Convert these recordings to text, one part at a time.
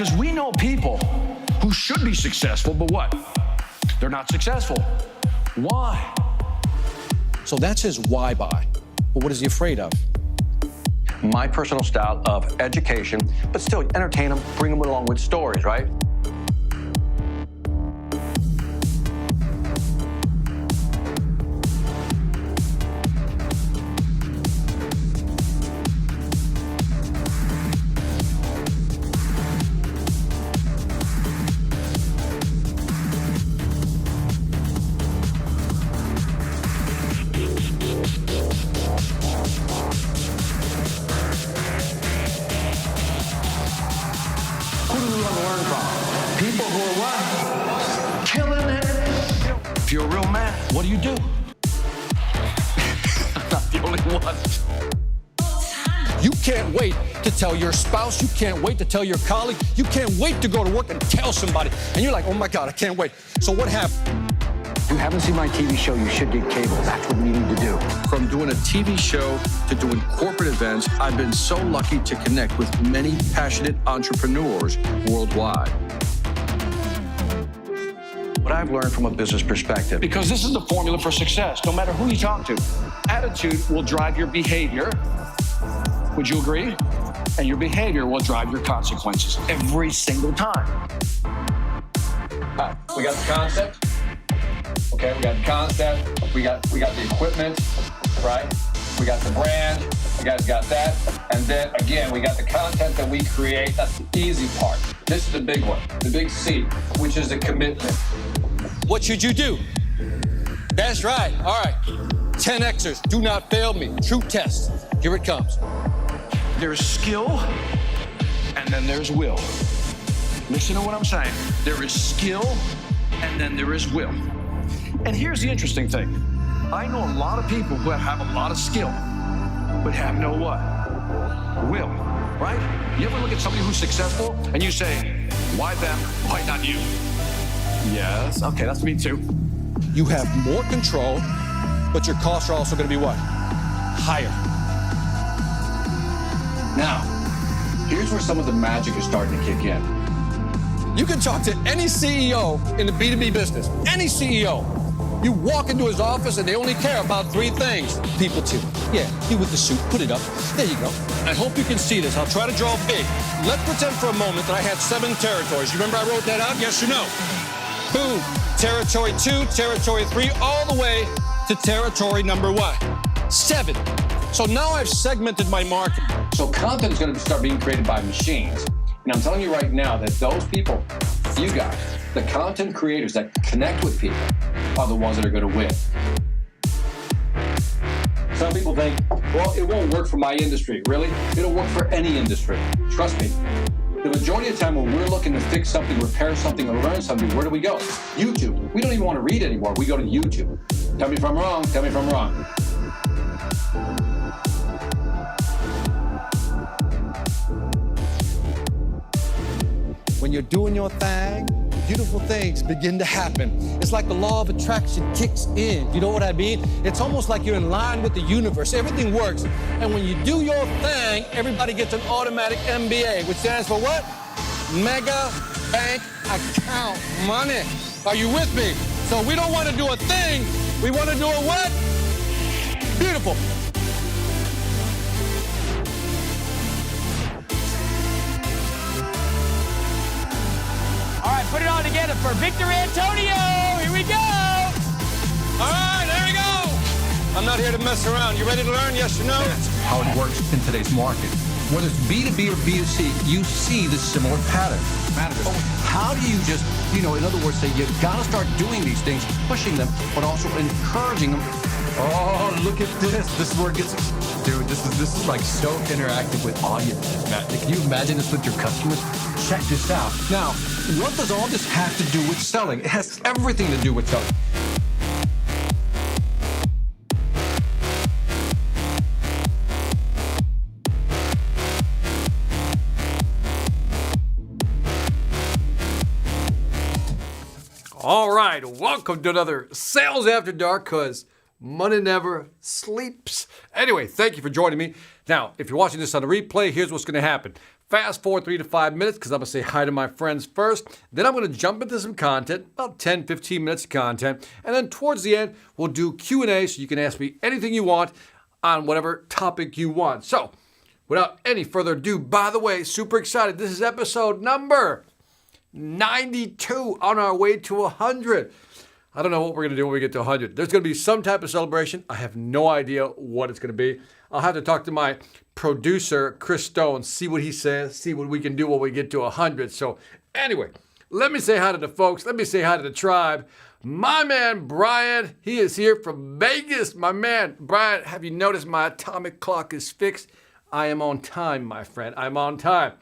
because we know people who should be successful, but what? They're not successful. Why? So that's his why buy. But what is he afraid of? My personal style of education, but still entertain them, bring them along with stories, right? If you're a real man, what do? I'm not the only one. You can't wait to tell your spouse. You can't wait to tell your colleague. You can't wait to go to work and tell somebody. And you're like, oh my God, I can't wait. So what happened? If you haven't seen my TV show, you should get cable. That's what you need to do. From doing a TV show to doing corporate events, I've been so lucky to connect with many passionate entrepreneurs worldwide. What I've learned from a business perspective. Because this is the formula for success, no matter who you talk to. Attitude will drive your behavior. Would you agree? And your behavior will drive your consequences every single time. We got the concept. Okay, we got the concept. We got the equipment, right? We got the brand. You guys got that. And then again, we got the content that we create. That's the easy part. This is the big one, the big C, which is the commitment. What should you do? That's right. All right. 10Xers. Do not fail me. True test. Here it comes. There's skill, and then there's will. Listen to what I'm saying. There is skill, and then there is will. And here's the interesting thing. I know a lot of people who have a lot of skill, but have no what? Will, right? You ever look at somebody who's successful, and you say, why them? Why not you? Yes, okay, that's me too. You have more control, but your costs are also going to be what? Higher. Now, here's where some of the magic is starting to kick in. You can talk to any CEO in the B2B business, any CEO. You walk into his office and they only care about three things. People too. Yeah, he with the suit, put it up. There you go. I hope you can see this. I'll try to draw big. Let's pretend for a moment that I had 7 territories. You remember I wrote that out? Yes or no? Boom. Territory 2, territory 3, all the way to territory number what? 7. So now I've segmented my market. So content is going to start being created by machines. And I'm telling you right now that those people, you guys, the content creators that connect with people are the ones that are going to win. Some people think, well, it won't work for my industry. Really? It'll work for any industry. Trust me. The majority of the time when we're looking to fix something, repair something, or learn something, where do we go? YouTube. We don't even want to read anymore. We go to YouTube. Tell me if I'm wrong. Tell me if I'm wrong. When you're doing your thing, beautiful things begin to happen. It's like the law of attraction kicks in. You know what I mean? It's almost like you're in line with the universe. Everything works. And when you do your thing, everybody gets an automatic MBA, which stands for what? Mega Bank Account Money. Are you with me? So we don't want to do a thing. We want to do a what? Beautiful. All right, put it all together for Victor Antonio. Here we go. All right, there we go. I'm not here to mess around. You ready to learn? Yes or no? That's how it works in today's market. Whether it's B2B or B2C, you see the similar pattern. How do you just, in other words, say you gotta start doing these things, pushing them, but also encouraging them. Oh, look at this. This is where it gets, dude, this is like so interactive with audiences, man. Can you imagine this with your customers? Check this out. Now, what does all this have to do with selling? It has everything to do with selling. All right, welcome to another Sales After Dark, because Money never sleeps. Anyway, thank you for joining me. Now, if you're watching this on the replay, here's what's going to happen. Fast forward 3 to 5 minutes because I'm going to say hi to my friends first. Then I'm going to jump into some content, about 10, 15 minutes of content. And then towards the end, we'll do Q&A so you can ask me anything you want on whatever topic you want. So, without any further ado, by the way, super excited. This is episode number 92 on our way to 100. I don't know what we're going to do when we get to 100. There's going to be some type of celebration. I have no idea what it's going to be. I'll have to talk to my producer, Chris Stone, see what he says, see what we can do when we get to 100. So anyway, let me say hi to the folks. Let me say hi to the tribe. My man, Brian, he is here from Vegas. My man, Brian, have you noticed my atomic clock is fixed? I am on time, my friend. I'm on time.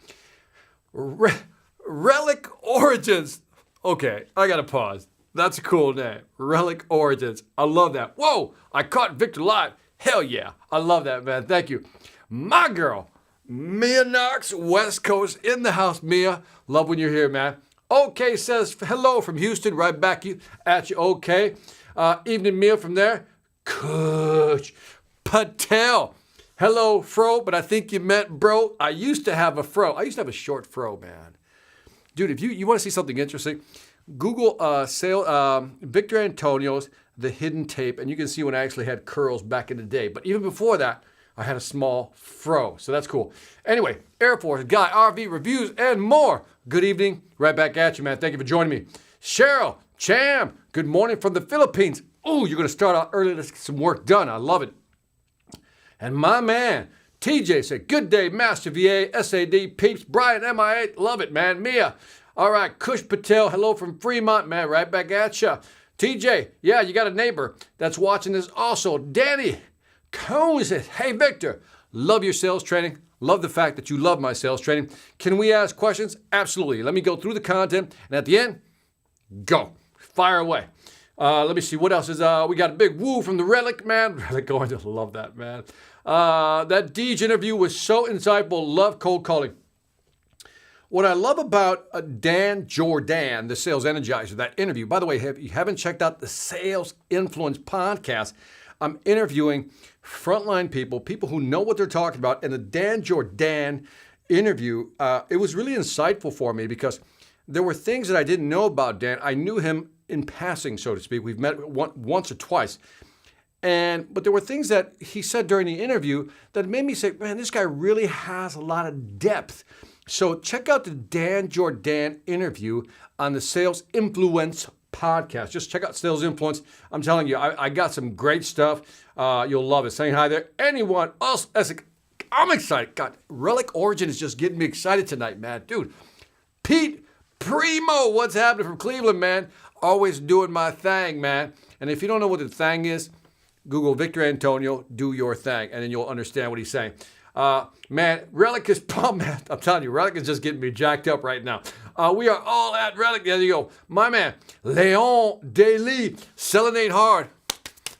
Relic Origins. Okay, I got to pause. That's a cool name. Relic Origins. I love that. Whoa, I caught Victor live. Hell yeah. I love that, man. Thank you. My girl, Mia Knox, West Coast, in the house, Mia. Love when you're here, man. Okay says hello from Houston. Right back at you. Okay. Evening Mia from there. Kush Patel. Hello, fro, but I think you meant bro. I used to have a fro. I used to have a short fro, man. Dude, if you want to see something interesting, Google Victor Antonio's The Hidden Tape, and you can see when I actually had curls back in the day. But even before that, I had a small fro, so that's cool. Anyway, Air Force, Guy, RV, reviews, and more. Good evening. Right back at you, man. Thank you for joining me. Cheryl, Cham, good morning from the Philippines. Oh, you're going to start out early. Let's get some work done. I love it. And my man, TJ said, good day, Master VA, SAD, Peeps, Brian, MIA. Love it, man. Mia. All right, Kush Patel, hello from Fremont, man, right back at ya. TJ, yeah, you got a neighbor that's watching this also. Danny Cone says, hey, Victor, love your sales training. Love the fact that you love my sales training. Can we ask questions? Absolutely. Let me go through the content, and at the end, go. Fire away. Let me see, what else is, we got a big woo from the Relic, man. Relic going to love that, man. That Deej interview was so insightful. Love cold calling. What I love about Dan Jordan, the sales energizer, that interview, by the way, if you haven't checked out the Sales Influence podcast, I'm interviewing frontline people who know what they're talking about. And the Dan Jordan interview, it was really insightful for me because there were things that I didn't know about Dan. I knew him in passing, so to speak. We've met once or twice. But there were things that he said during the interview that made me say, man, this guy really has a lot of depth. So check out the Dan Jordan interview on the Sales Influence podcast. Just check out Sales Influence. I'm telling you, I got some great stuff. You'll love it. Saying hi there. Anyone else? I'm excited. God, Relic Origin is just getting me excited tonight, man. Dude, Pete Primo, what's happening from Cleveland, man? Always doing my thing, man. And if you don't know what the thing is, Google Victor Antonio, do your thing, and then you'll understand what he's saying. Man, Relic is pumped, man. I'm telling you, Relic is just getting me jacked up right now. We are all at Relic. There you go. My man, Leon Daly, Selenate hard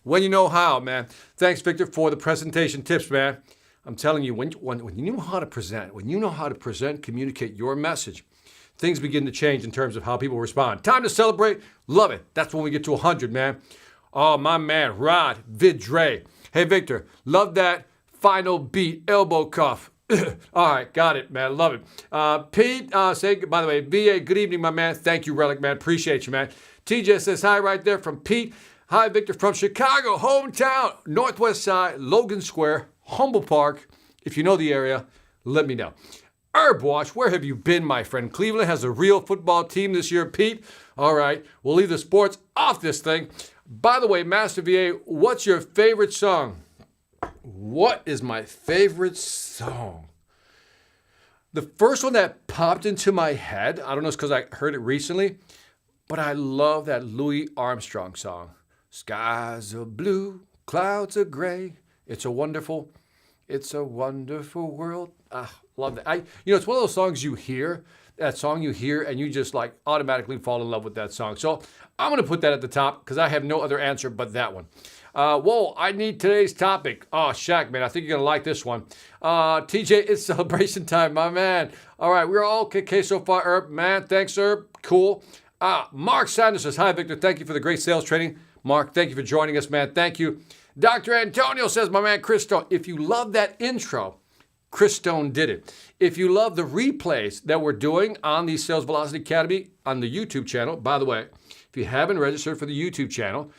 when you know how, man. Thanks, Victor, for the presentation tips, man. I'm telling you, when you know how to present, communicate your message, things begin to change in terms of how people respond. Time to celebrate. Love it. That's when we get to 100, man. Oh, my man, Rod Vidre. Hey, Victor, love that final beat, elbow cuff. All right, got it, man. Love it. Pete, say, by the way, VA, good evening, my man. Thank you, Relic, man. Appreciate you, man. TJ says hi right there from Pete. Hi, Victor, from Chicago, hometown, Northwest Side, Logan Square, Humble Park. If you know the area, let me know. Herb Wash, where have you been, my friend? Cleveland has a real football team this year, Pete. All right, we'll leave the sports off this thing. By the way, Master VA, what's your favorite song? What is my favorite song? The first one that popped into my head, I don't know if it's because I heard it recently, but I love that Louis Armstrong song. Skies are blue, clouds are gray. It's a wonderful world. Love that. It's one of those songs you hear, and you just like automatically fall in love with that song. So I'm going to put that at the top because I have no other answer but that one. Whoa, I need today's topic. Oh, Shaq, man, I think you're going to like this one. TJ, it's celebration time, my man. All right, we're all okay so far, Herb. Man, thanks, Herb. Cool. Mark Sanders says, hi, Victor. Thank you for the great sales training. Mark, thank you for joining us, man. Thank you. Dr. Antonio says, my man Chris Stone, if you love that intro, Chris Stone did it. If you love the replays that we're doing on the Sales Velocity Academy on the YouTube channel, by the way, if you haven't registered for the YouTube channel,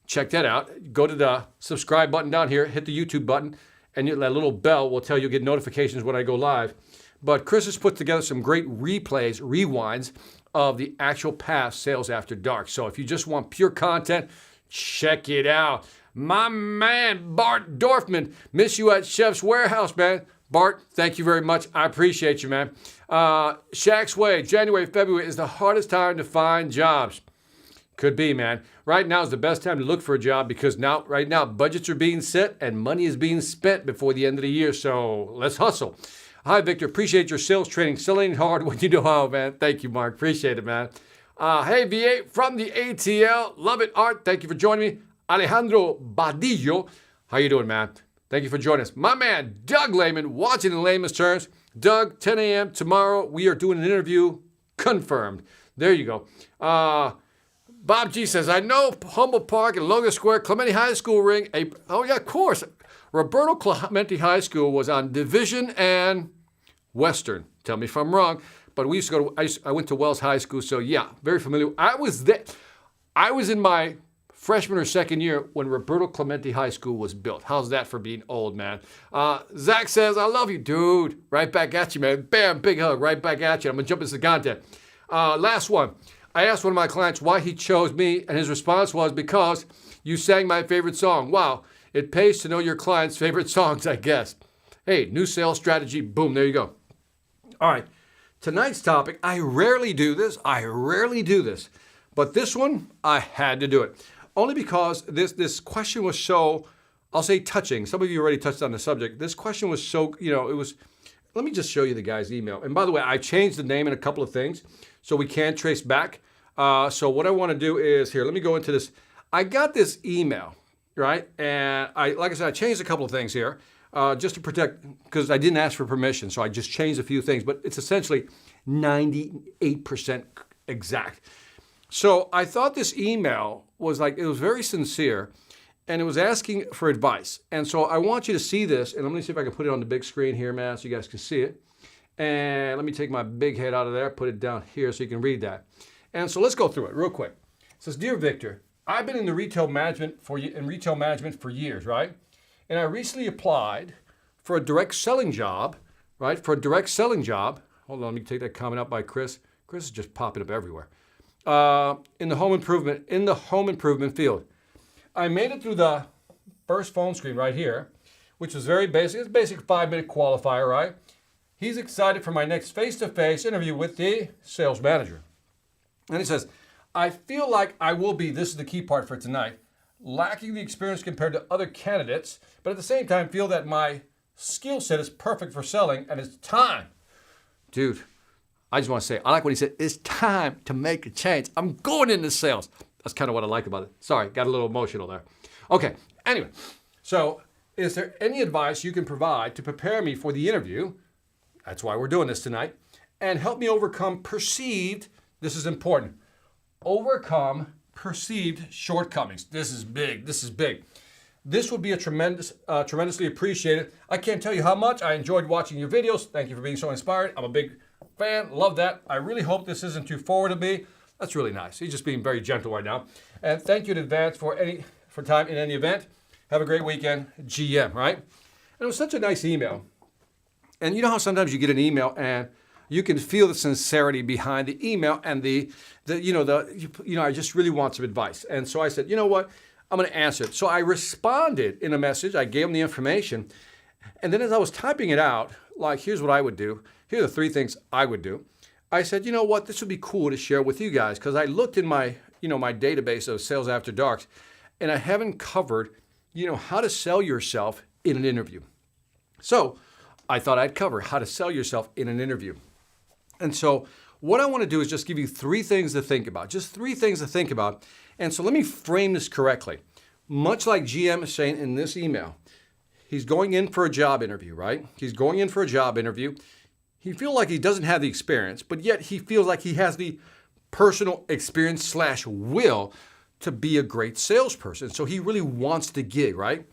check that out. Go to the subscribe button down here, hit the YouTube button, and that little bell will tell you get notifications when I go live. But Chris has put together some great replays, rewinds of the actual past Sales After Dark. So if you just want pure content, check it out. My man, Bart Dorfman, miss you at Chef's Warehouse, man. Bart, thank you very much. I appreciate you, man. Shaq's Way, January, February is the hardest time to find jobs. Could be, man. Right now is the best time to look for a job because right now, budgets are being set and money is being spent before the end of the year. So let's hustle. Hi, Victor. Appreciate your sales training. Selling hard when you know how, man. Thank you, Mark. Appreciate it, man. Hey, V8 from the ATL. Love it, Art. Thank you for joining me. Alejandro Badillo. How you doing, man? Thank you for joining us. My man, Doug Lehman, watching in layman's terms. Doug, 10 a.m. tomorrow. We are doing an interview. Confirmed. There you go. Bob G says, I know Humboldt Park and Logan Square, Clementi High School ring. Oh, yeah, of course. Roberto Clemente High School was on Division and Western. Tell me if I'm wrong. But we used to go to, I went to Wells High School, so yeah, very familiar. I was there. I was in my freshman or second year when Roberto Clemente High School was built. How's that for being old, man? Zach says, I love you, dude. Right back at you, man. Bam, big hug, right back at you. I'm going to jump into the content. Last one. I asked one of my clients why he chose me, and his response was, because you sang my favorite song. Wow, it pays to know your client's favorite songs, I guess. Hey, new sales strategy, boom, there you go. All right, tonight's topic, I rarely do this, but this one, I had to do it. Only because this question was so, I'll say touching. Some of you already touched on the subject. This question was so, it was, let me just show you the guy's email. And by the way, I changed the name in a couple of things so we can trace back. So what I want to do is, here, let me go into this. I got this email, right? And like I said, I changed a couple of things here just to protect, because I didn't ask for permission. So I just changed a few things, but it's essentially 98% exact. So I thought this email was it was very sincere, and it was asking for advice. And so I want you to see this, and let me see if I can put it on the big screen here, man, so you guys can see it. And let me take my big head out of there, put it down here so you can read that. And so let's go through it real quick. It says, Dear Victor, I've been in the retail management for years, right? And I recently applied for a direct selling job, right? For a direct selling job. Hold on, let me take that comment out by Chris. Chris is just popping up everywhere. In the home improvement field. I made it through the first phone screen right here, which was very basic. It's a basic 5-minute qualifier, right? He's excited for my next face-to-face interview with the sales manager. And he says, I feel like I will be, this is the key part for tonight, lacking the experience compared to other candidates, but at the same time feel that my skill set is perfect for selling and it's time. Dude, I just want to say, I like what he said, it's time to make a change. I'm going into sales. That's kind of what I like about it. Sorry, got a little emotional there. Okay, anyway, so is there any advice you can provide to prepare me for the interview? That's why we're doing this tonight. And help me overcome perceived, this is important, overcome perceived shortcomings. This is big. This would be a tremendously appreciated. I can't tell you how much I enjoyed watching your videos. Thank you for being so inspired. I'm a big fan. Love that. I really hope this isn't too forward of me. That's really nice. He's just being very gentle right now. And thank you in advance for time in any event. Have a great weekend, GM, right? And it was such a nice email. And you know how sometimes you get an email and you can feel the sincerity behind the email and I just really want some advice. And so I said, you know what? I'm going to answer it. So I responded in a message. I gave him the information. And then as I was typing it out, here's what I would do. Here are the 3 things I would do. I said, you know what? This would be cool to share with you guys because I looked in my database of Sales After Darks and I haven't covered, how to sell yourself in an interview. So I thought I'd cover how to sell yourself in an interview. And so what I want to do is just give you 3 things to think about, just 3 things to think about. And so let me frame this correctly. Much like GM is saying in this email, he's going in for a job interview, right? He's going in for a job interview. He feels like he doesn't have the experience, but yet he feels like he has the personal experience / will to be a great salesperson. So he really wants the gig, right?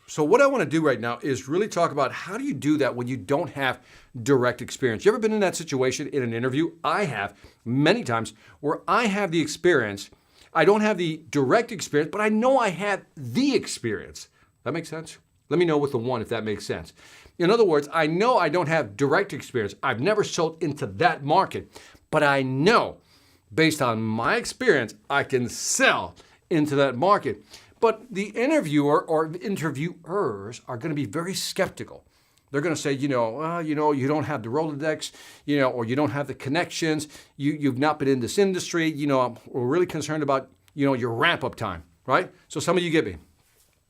So what I want to do right now is really talk about how do you do that when you don't have direct experience. You ever been in that situation in an interview? I have many times where I have the experience. I don't have the direct experience, but I know I have the experience. That makes sense? Let me know with the one if that makes sense. In other words, I know I don't have direct experience. I've never sold into that market, but I know based on my experience, I can sell into that market. But the interviewer or interviewers are going to be very skeptical. They're going to say, you don't have the Rolodex, or you don't have the connections. You've not been in this industry. We're really concerned about, your ramp-up time, right? So some of you get me.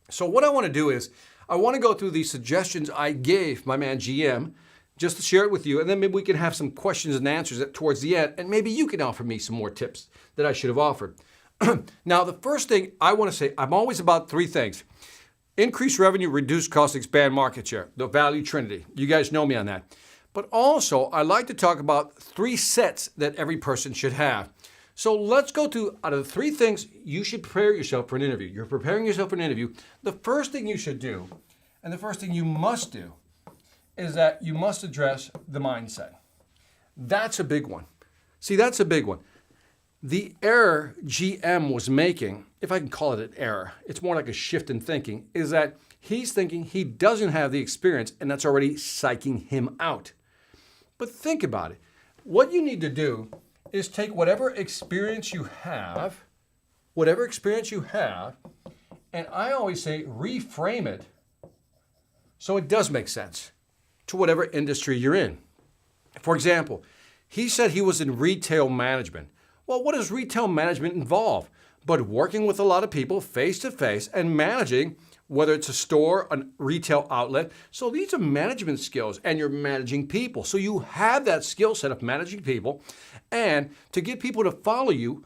So what I want to do is I want to go through the suggestions I gave my man GM just to share it with you, and then maybe we can have some questions and answers towards the end, and maybe you can offer me some more tips that I should have offered. Now, the first thing I want to say, I'm always about three things. Increase revenue, reduce cost, expand market share, the value trinity. You guys know me on that. But also, I like to talk about three sets that every person should have. So let's go to, out of the three things you should prepare yourself for an interview. You're preparing yourself for an interview. The first thing you should do, and the first thing you must do, is that you must address the mindset. That's a big one. See, that's a big one. The error GM was making, if I can call it an error, it's more like a shift in thinking, is that he's thinking he doesn't have the experience, and that's already psyching him out. But think about it. What you need to do is take whatever experience you have, and I always say reframe it so it does make sense to whatever industry you're in. For example, he said he was in retail management. Well, what does retail management involve? But working with a lot of people face to face and managing, whether it's a store, a retail outlet. So these are management skills, and you're managing people. So you have that skill set of managing people. And to get people to follow you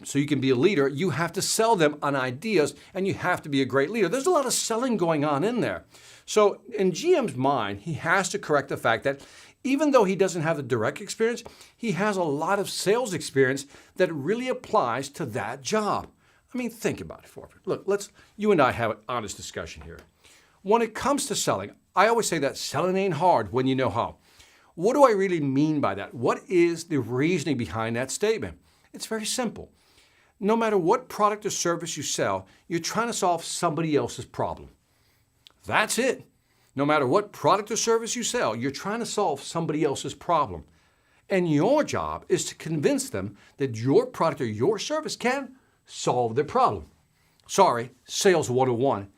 so you can be a leader, you have to sell them on ideas, and you have to be a great leader. There's a lot of selling going on in there. So in GM's mind, he has to correct the fact that even though he doesn't have the direct experience, he has a lot of sales experience that really applies to that job. I mean, think about it for me. Look, you and I have an honest discussion here. When it comes to selling, I always say that selling ain't hard when you know how. What do I really mean by that? What is the reasoning behind that statement? It's very simple. No matter what product or service you sell, you're trying to solve somebody else's problem. That's it. No matter what product or service you sell, you're trying to solve somebody else's problem. And your job is to convince them that your product or your service can solve their problem. Sorry, sales 101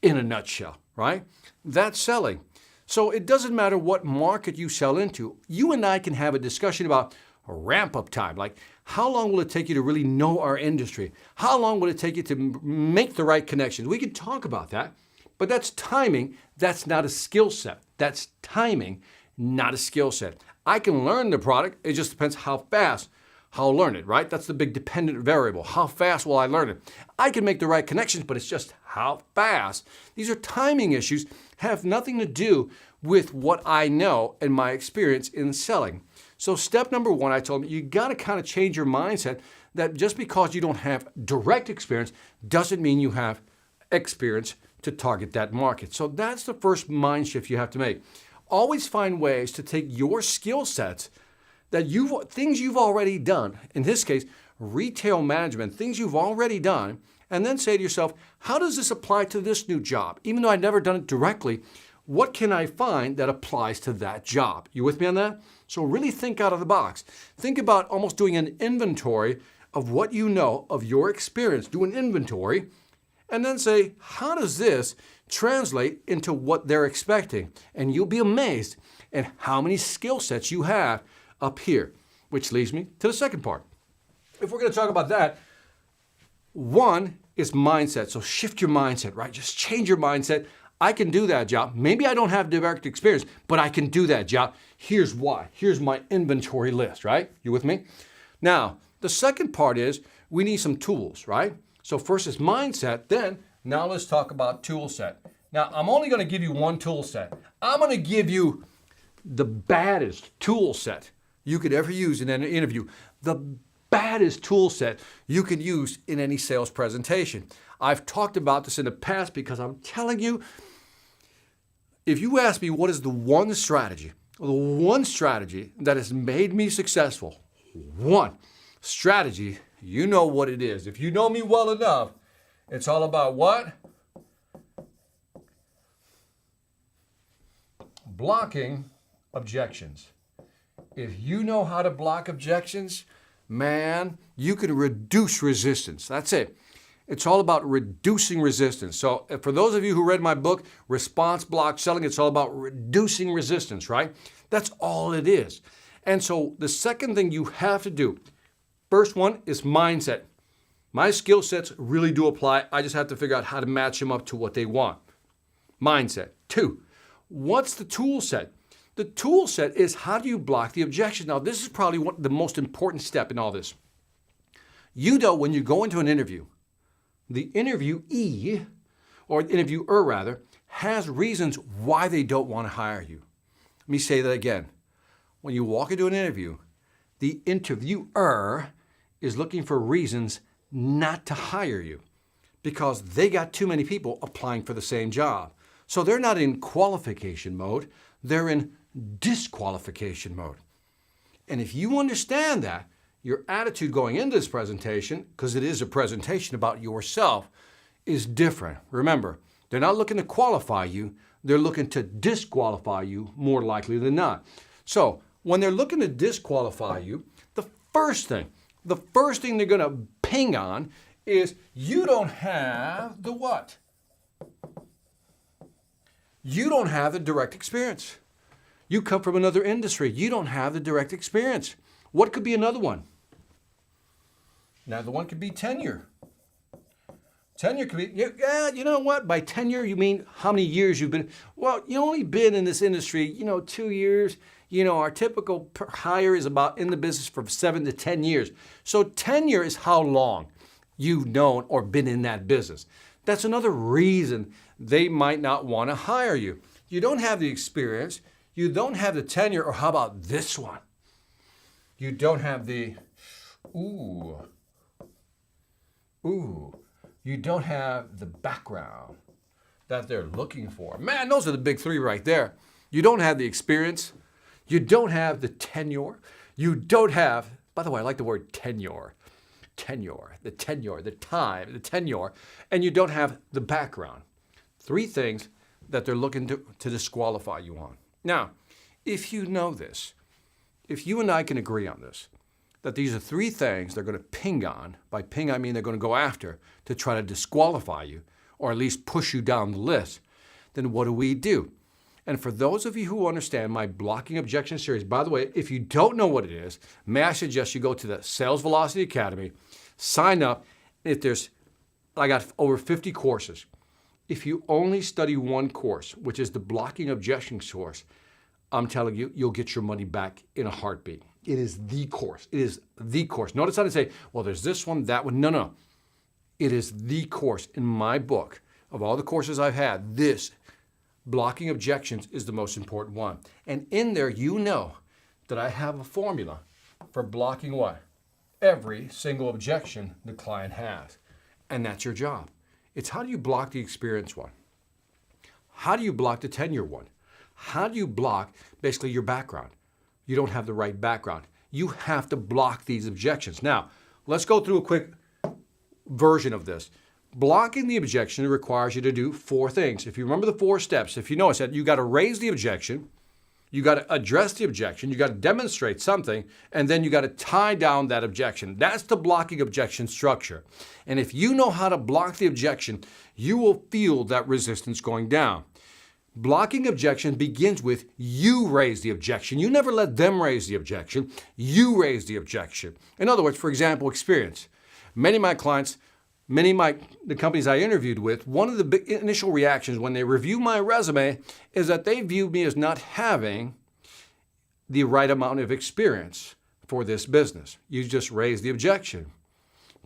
in a nutshell, right? That's selling. So it doesn't matter what market you sell into. You and I can have a discussion about a ramp-up time, like how long will it take you to really know our industry? How long will it take you to make the right connections? We can talk about that. But that's timing. That's not a skill set. That's timing, not a skill set. I can learn the product. It just depends how fast I'll learn it, right? That's the big dependent variable. How fast will I learn it? I can make the right connections, but it's just how fast. These are timing issues, have nothing to do with what I know and my experience in selling. So step number one, I told him, you got to kind of change your mindset that just because you don't have direct experience doesn't mean you have experience to target that market. So that's the first mind shift you have to make. Always find ways to take your skill sets things you've already done, in this case, retail management, things you've already done, and then say to yourself, how does this apply to this new job? Even though I've never done it directly, what can I find that applies to that job? You with me on that? So really think out of the box. Think about almost doing an inventory of what you know of your experience. Do an inventory and then say, how does this translate into what they're expecting? And you'll be amazed at how many skill sets you have up here, which leads me to the second part. If we're going to talk about that, one is mindset. So shift your mindset, right? Just change your mindset. I can do that job. Maybe I don't have direct experience, but I can do that job. Here's why. Here's my inventory list, right? You with me? Now, the second part is we need some tools, right? So first is mindset, then now let's talk about tool set. Now, I'm only going to give you one tool set. I'm going to give you the baddest tool set you could ever use in an interview. The baddest tool set you can use in any sales presentation. I've talked about this in the past because I'm telling you, if you ask me what is the one strategy that has made me successful, one strategy, you know what it is. If you know me well enough, it's all about what? Blocking objections. If you know how to block objections, man, you can reduce resistance. That's it. It's all about reducing resistance. So for those of you who read my book, Response Block Selling, it's all about reducing resistance, right? That's all it is. And so the second thing you have to do, first one is mindset. My skill sets really do apply. I just have to figure out how to match them up to what they want. Mindset. Two, what's the tool set? The tool set is how do you block the objection? Now, this is probably the most important step in all this. You know, when you go into an interview, the interviewee, or interviewer rather, has reasons why they don't want to hire you. Let me say that again. When you walk into an interview, the interviewer is looking for reasons not to hire you because they got too many people applying for the same job. So they're not in qualification mode, they're in disqualification mode. And if you understand that, your attitude going into this presentation, because it is a presentation about yourself, is different. Remember, they're not looking to qualify you, they're looking to disqualify you more likely than not. So when they're looking to disqualify you, the first thing they're going to ping on is you don't have the what? You don't have the direct experience. You come from another industry. You don't have the direct experience. What could be another one? Now, the one could be tenure. Tenure could be, yeah, you know what? By tenure, you mean how many years you've been? Well, you only been in this industry, 2 years. Our typical hire is about in the business for 7 to 10 years. So tenure is how long you've known or been in that business. That's another reason they might not want to hire you. You don't have the experience. You don't have the tenure, or how about this one? You don't have the, you don't have the background that they're looking for. Man, those are the big three right there. You don't have the experience. You don't have the tenure. You don't have, by the way, I like the word tenure. The time, the tenure, and you don't have the background. Three things that they're looking to disqualify you on. Now, if you know this, if you and I can agree on this, that these are three things they're going to ping on, by ping I mean they're going to go after to try to disqualify you, or at least push you down the list, then what do we do? And for those of you who understand my Blocking Objection series, by the way, if you don't know what it is, may I suggest you go to the Sales Velocity Academy, sign up. I got over 50 courses. If you only study one course, which is the Blocking Objection course, I'm telling you, you'll get your money back in a heartbeat. It is the course. It is the course. Notice how to say, well, there's this one, that one. No. It is the course. In my book, of all the courses I've had, this Blocking Objections is the most important one. And in there, you know that I have a formula for blocking what? Every single objection the client has. And that's your job. It's how do you block the experience one? How do you block the tenure one? How do you block basically your background? You don't have the right background. You have to block these objections. Now, let's go through a quick version of this. Blocking the objection requires you to do 4 things. If you remember the 4 steps, if you know, I said you got to raise the objection, you got to address the objection, you got to demonstrate something, and then you got to tie down that objection. That's the blocking objection structure. And if you know how to block the objection, you will feel that resistance going down. Blocking objection begins with you raise the objection. You never let them raise the objection. You raise the objection. In other words, for example, experience. Many of my clients, the companies I interviewed with, one of the big initial reactions when they review my resume is that they view me as not having the right amount of experience for this business. You just raise the objection.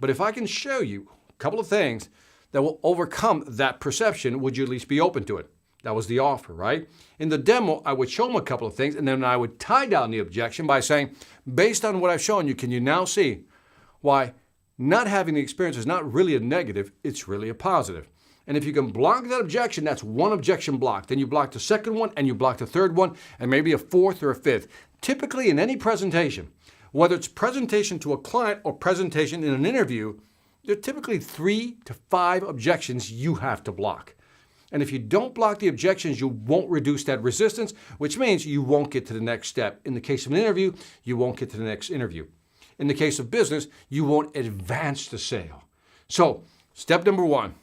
But if I can show you a couple of things that will overcome that perception, would you at least be open to it? That was the offer, right? In the demo, I would show them a couple of things, and then I would tie down the objection by saying, based on what I've shown you, can you now see why not having the experience is not really a negative, it's really a positive. And if you can block that objection, that's one objection blocked. Then you block the second one, and you block the third one, and maybe a fourth or a fifth. Typically in any presentation, whether it's presentation to a client or presentation in an interview, there are typically 3 to 5 objections you have to block. And if you don't block the objections, you won't reduce that resistance, which means you won't get to the next step. In the case of an interview, you won't get to the next interview. In the case of business, you won't advance the sale. So, step number 1,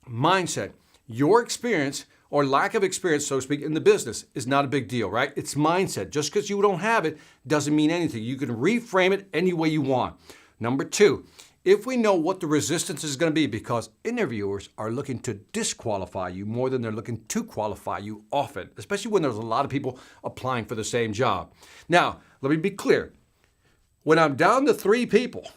mindset. Your experience or lack of experience, so to speak, in the business is not a big deal, right? It's mindset. Just because you don't have it doesn't mean anything. You can reframe it any way you want. Number 2, if we know what the resistance is going to be, because interviewers are looking to disqualify you more than they're looking to qualify you often, especially when there's a lot of people applying for the same job. Now, let me be clear. When I'm down to 3 people,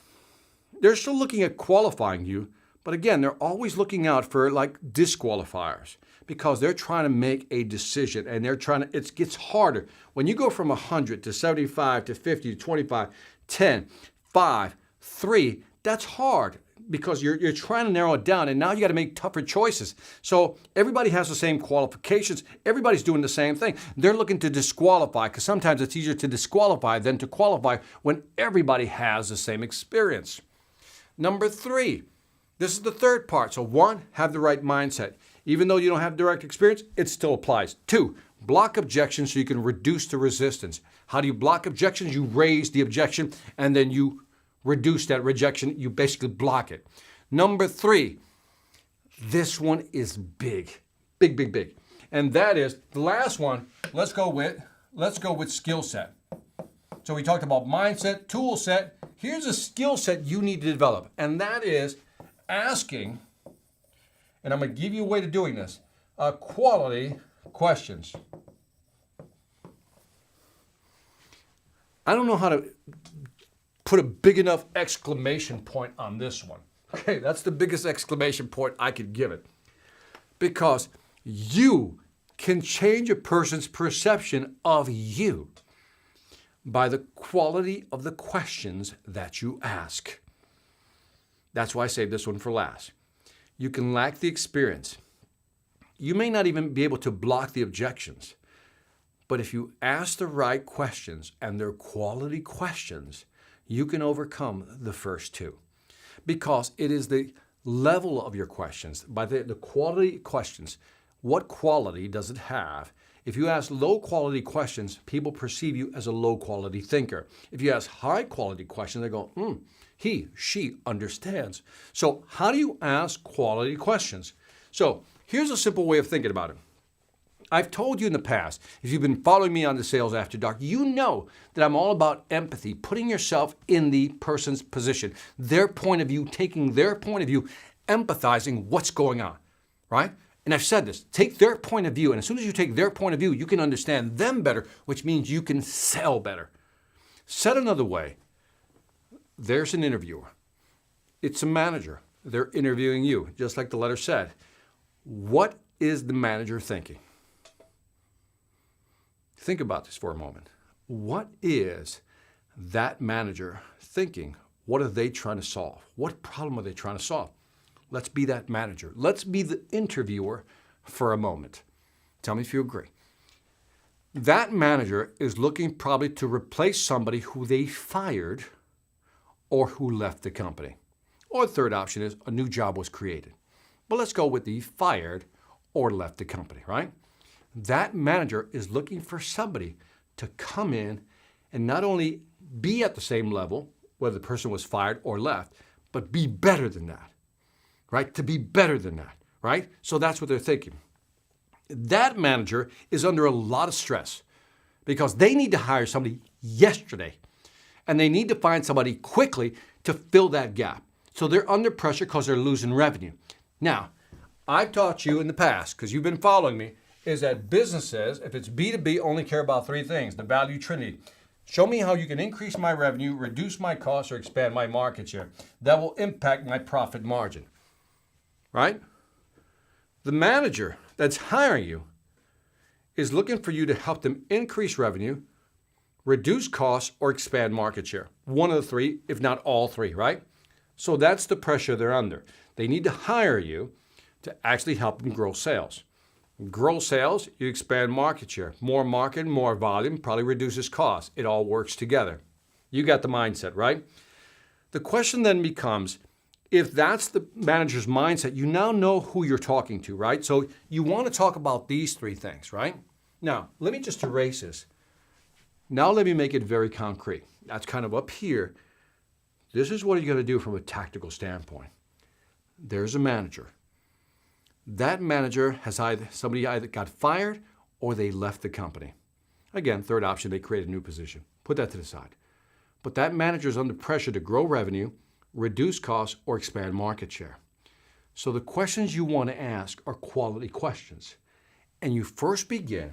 they're still looking at qualifying you, but again, they're always looking out for like disqualifiers because they're trying to make a decision and it gets harder. When you go from 100 to 75 to 50 to 25, 10, 5, 3, that's hard because you're trying to narrow it down, and now you got to make tougher choices. So everybody has the same qualifications. Everybody's doing the same thing. They're looking to disqualify because sometimes it's easier to disqualify than to qualify when everybody has the same experience. Number 3, this is the third part. So 1, have the right mindset. Even though you don't have direct experience, it still applies. 2, block objections so you can reduce the resistance. How do you block objections? You raise the objection and then you reduce that rejection. You basically block it. Number 3, this one is big. Big, big, big. And that is the last one. Let's go with skill set. So we talked about mindset, tool set. Here's a skill set you need to develop, and that is asking, and I'm going to give you a way to doing this, quality questions. I don't know how to put a big enough exclamation point on this one. Okay, that's the biggest exclamation point I could give it. Because you can change a person's perception of you by the quality of the questions that you ask. That's why I saved this one for last. You can lack the experience. You may not even be able to block the objections. But if you ask the right questions and they're quality questions, you can overcome the first 2. Because it is the level of your questions, by the quality questions. What quality does it have? If you ask low quality questions, people perceive you as a low quality thinker. If you ask high quality questions, they go, he, she understands. So how do you ask quality questions? So here's a simple way of thinking about it. I've told you in the past, if you've been following me on the Sales After Dark, you know that I'm all about empathy, putting yourself in the person's position, their point of view, taking their point of view, empathizing what's going on, right? And I've said this, take their point of view, and as soon as you take their point of view, you can understand them better, which means you can sell better. Said another way, there's an interviewer. It's a manager. They're interviewing you, just like the letter said. What is the manager thinking? Think about this for a moment. What is that manager thinking? What are they trying to solve? What problem are they trying to solve? Let's be that manager. Let's be the interviewer for a moment. Tell me if you agree. That manager is looking probably to replace somebody who they fired or who left the company. Or the third option is a new job was created. But let's go with the fired or left the company, right? That manager is looking for somebody to come in and not only be at the same level, whether the person was fired or left, but be better than that, right? To be better than that, right? So that's what they're thinking. That manager is under a lot of stress because they need to hire somebody yesterday and they need to find somebody quickly to fill that gap. So they're under pressure because they're losing revenue. Now, I've taught you in the past, because you've been following me, is that businesses, if it's B2B, only care about 3 things, the value trinity. Show me how you can increase my revenue, reduce my costs, or expand my market share. That will impact my profit margin, right? The manager that's hiring you is looking for you to help them increase revenue, reduce costs, or expand market share. one of the three, if not all three, right? So that's the pressure they're under. They need to hire you to actually help them grow sales. Grow sales, you expand market share. More market, more volume, probably reduces costs. It all works together. You got the mindset, right? The question then becomes, if that's the manager's mindset, you now know who you're talking to, right? So you want to talk about these three things, right? Now, let me just erase this. Now let me make it very concrete. That's kind of up here. This is what you're going to do from a tactical standpoint. There's a manager. That manager has somebody either got fired or they left the company. Again, third option, they create a new position. Put that to the side. But that manager is under pressure to grow revenue, reduce costs, or expand market share. So the questions you want to ask are quality questions. And you first begin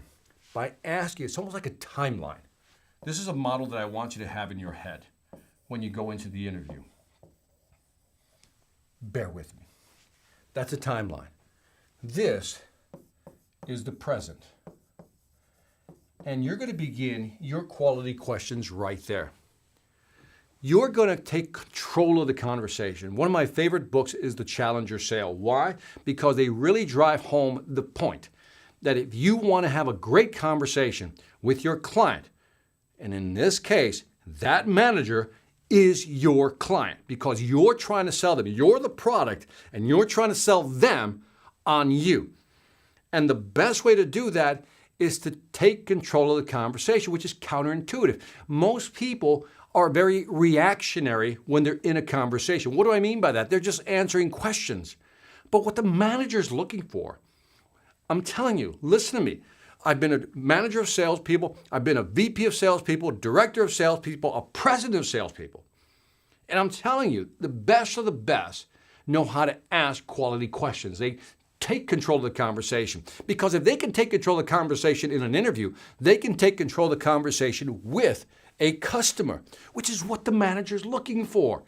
by asking, it's almost like a timeline. This is a model that I want you to have in your head when you go into the interview. Bear with me. That's a timeline. This is the present. And you're going to begin your quality questions right there. You're going to take control of the conversation. One of my favorite books is The Challenger Sale. Why? Because they really drive home the point that if you want to have a great conversation with your client, and in this case, that manager is your client because you're trying to sell them. You're the product and you're trying to sell them on you. And the best way to do that is to take control of the conversation, which is counterintuitive. Most people are very reactionary when they're in a conversation. What do I mean by that? They're just answering questions. But what the manager's looking for, I'm telling you, listen to me. I've been a manager of salespeople. I've been a VP of salespeople, director of salespeople, a president of salespeople. And I'm telling you, the best of the best know how to ask quality questions. They take control of the conversation. Because if they can take control of the conversation in an interview, they can take control of the conversation with a customer, which is what the manager's looking for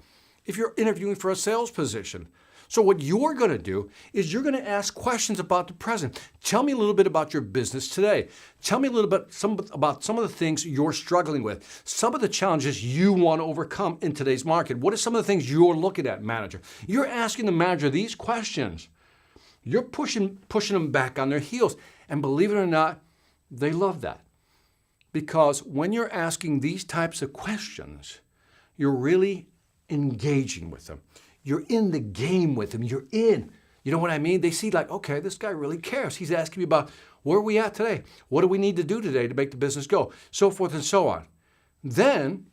if you're interviewing for a sales position. So what you're going to do is you're going to ask questions about the present. Tell me a little bit about your business today. Tell me a little bit about some of the things you're struggling with, some of the challenges you want to overcome in today's market. What are some of the things you're looking at, manager? You're asking the manager these questions. You're pushing them back on their heels. And believe it or not, they love that. Because when you're asking these types of questions, you're really engaging with them. You're in the game with them. You're in. You know what I mean? They see like, okay, this guy really cares. He's asking me about where are we at today? What do we need to do today to make the business go? So forth and so on. Then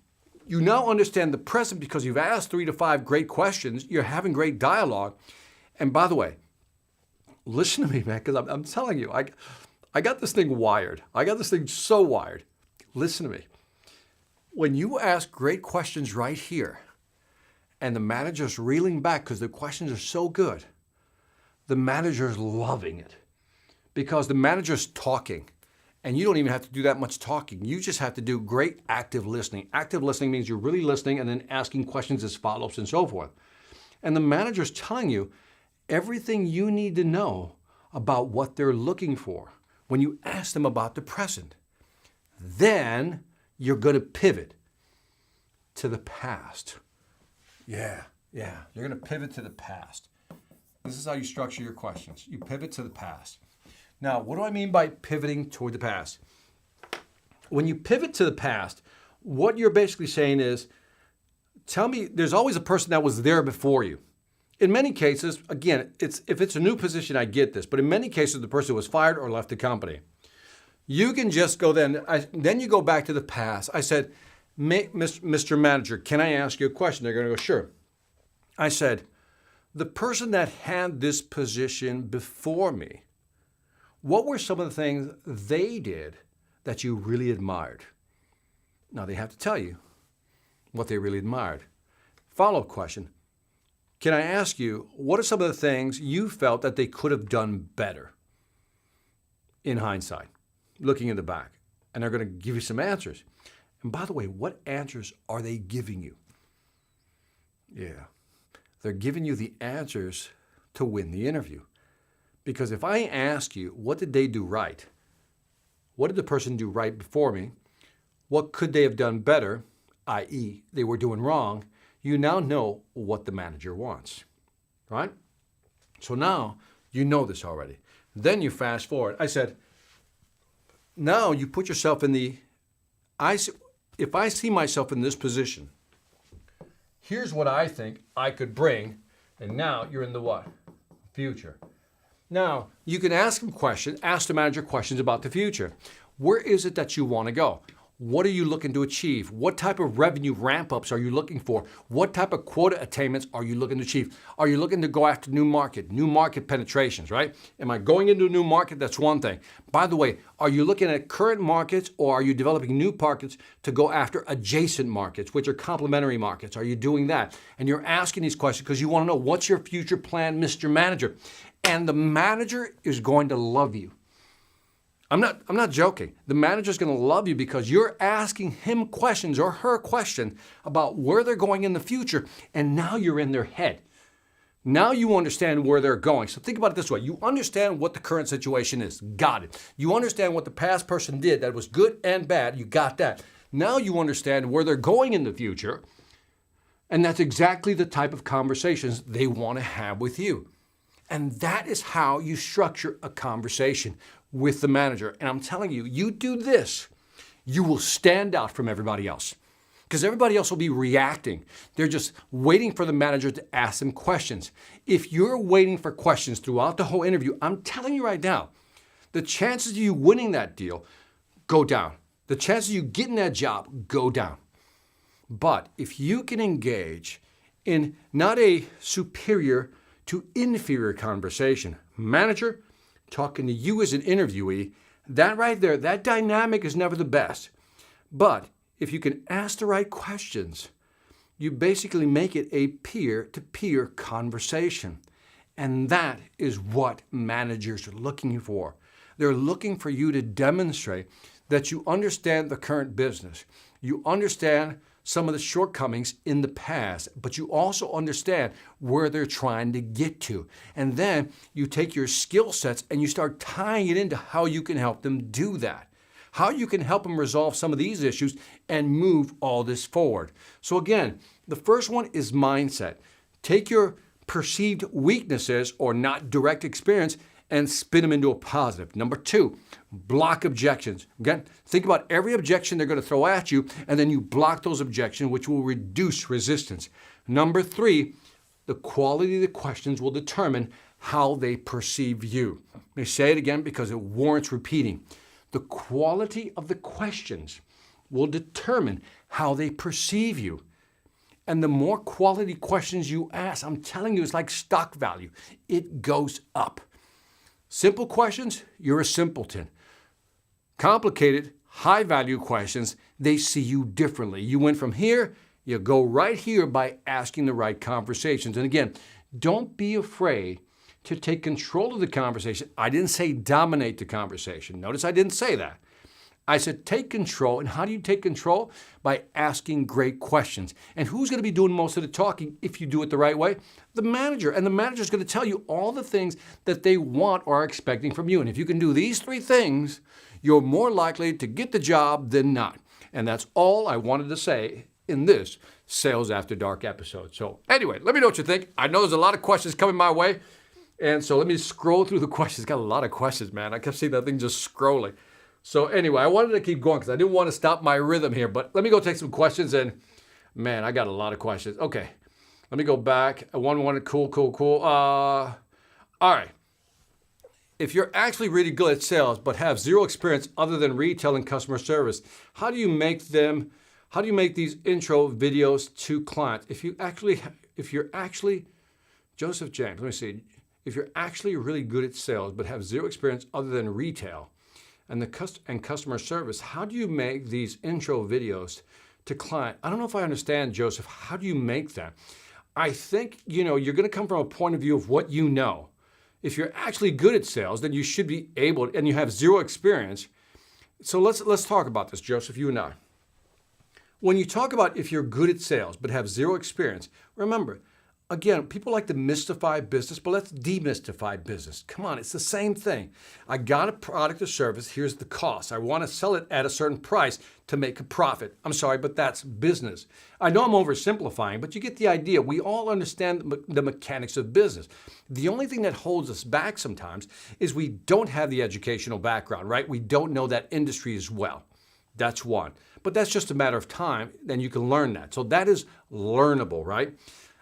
you now understand the present because you've asked 3 to 5 great questions. You're having great dialogue. And by the way, listen to me, man, because I'm telling you, I got this thing wired. I got this thing so wired. Listen to me. When you ask great questions right here, and the manager's reeling back because the questions are so good, the manager's loving it because the manager's talking. And you don't even have to do that much talking. You just have to do great active listening. Active listening means you're really listening and then asking questions as follow-ups and so forth. And the manager's telling you everything you need to know about what they're looking for when you ask them about the present. Then you're going to pivot to the past. Yeah. You're going to pivot to the past. This is how you structure your questions. You pivot to the past. Now, what do I mean by pivoting toward the past? When you pivot to the past, what you're basically saying is, tell me, there's always a person that was there before you. In many cases, again, if it's a new position, I get this, but in many cases, the person was fired or left the company. You can just go then you go back to the past. I said, Mr. Manager, can I ask you a question? They're going to go, sure. I said, the person that had this position before me, what were some of the things they did that you really admired? Now they have to tell you what they really admired. Follow-up question. Can I ask you, what are some of the things you felt that they could have done better in hindsight, looking in the back? And they're going to give you some answers. And by the way, what answers are they giving you? Yeah, they're giving you the answers to win the interview. Because if I ask you, what did they do right? What did the person do right before me? What could they have done better? i.e. they were doing wrong, you now know what the manager wants, right? So now you know this already. Then you fast forward. I said, now you put yourself in if I see myself in this position, here's what I think I could bring, and now you're in the what? Future. Now, you can ask the manager questions about the future. Where is it that you want to go? What are you looking to achieve? What type of revenue ramp-ups are you looking for? What type of quota attainments are you looking to achieve? Are you looking to go after new market penetrations, right? Am I going into a new market? That's one thing. By the way, are you looking at current markets, or are you developing new markets to go after adjacent markets, which are complementary markets? Are you doing that? And you're asking these questions because you want to know, what's your future plan, Mr. Manager? And the manager is going to love you. I'm not joking. The manager's going to love you because you're asking him questions or her question about where they're going in the future, and now you're in their head. Now you understand where they're going. So think about it this way. You understand what the current situation is. Got it. You understand what the past person did that was good and bad. You got that. Now you understand where they're going in the future, and that's exactly the type of conversations they want to have with you. And that is how you structure a conversation with the manager. And I'm telling you, you do this, you will stand out from everybody else. Because everybody else will be reacting. They're just waiting for the manager to ask them questions. If you're waiting for questions throughout the whole interview, I'm telling you right now, the chances of you winning that deal go down. The chances of you getting that job go down. But if you can engage in not a superior to inferior conversation, manager talking to you as an interviewee, that right there, that dynamic is never the best. But if you can ask the right questions, you basically make it a peer-to-peer conversation. And that is what managers are looking for. They're looking for you to demonstrate that you understand the current business. You understand some of the shortcomings in the past, but you also understand where they're trying to get to. And then you take your skill sets and you start tying it into how you can help them do that, how you can help them resolve some of these issues and move all this forward. So again, the first one is mindset. Take your perceived weaknesses or not direct experience and spin them into a positive. Number 2, block objections. Again, think about every objection they're going to throw at you, and then you block those objections, which will reduce resistance. Number 3, the quality of the questions will determine how they perceive you. Let me say it again because it warrants repeating. The quality of the questions will determine how they perceive you. And the more quality questions you ask, I'm telling you, it's like stock value. It goes up. Simple questions, you're a simpleton. Complicated, high-value questions, they see you differently. You went from here, you go right here by asking the right conversations. And again, don't be afraid to take control of the conversation. I didn't say dominate the conversation. Notice I didn't say that. I said take control. And how do you take control? By asking great questions. And who's going to be doing most of the talking if you do it the right way? The manager. And the manager is going to tell you all the things that they want or are expecting from you. And if you can do these 3 things, you're more likely to get the job than not. And that's all I wanted to say in this Sales After Dark episode. So anyway, let me know what you think. I know there's a lot of questions coming my way. And so let me scroll through the questions. Got a lot of questions, man. I kept seeing that thing just scrolling. So anyway, I wanted to keep going because I didn't want to stop my rhythm here, but let me go take some questions, and man, I got a lot of questions. Okay, let me go back. Cool. All right. If you're actually really good at sales but have zero experience other than retail and customer service, how do you make these intro videos to clients? If you're actually, Joseph James, let me see. If you're actually really good at sales but have zero experience other than retail and customer service, how do you make these intro videos to client? I don't know if I understand, Joseph. How do you make that? I think, you're going to come from a point of view of what you know. If you're actually good at sales, then you should be able, and you have zero experience. So let's talk about this, Joseph, you and I. When you talk about if you're good at sales but have zero experience, remember, again, people like to mystify business, but let's demystify business. Come on, it's the same thing. I got a product or service, here's the cost. I want to sell it at a certain price to make a profit. I'm sorry, but that's business. I know I'm oversimplifying, but you get the idea. We all understand the mechanics of business. The only thing that holds us back sometimes is we don't have the educational background, right? We don't know that industry as well. That's one. But that's just a matter of time, then you can learn that. So that is learnable, right?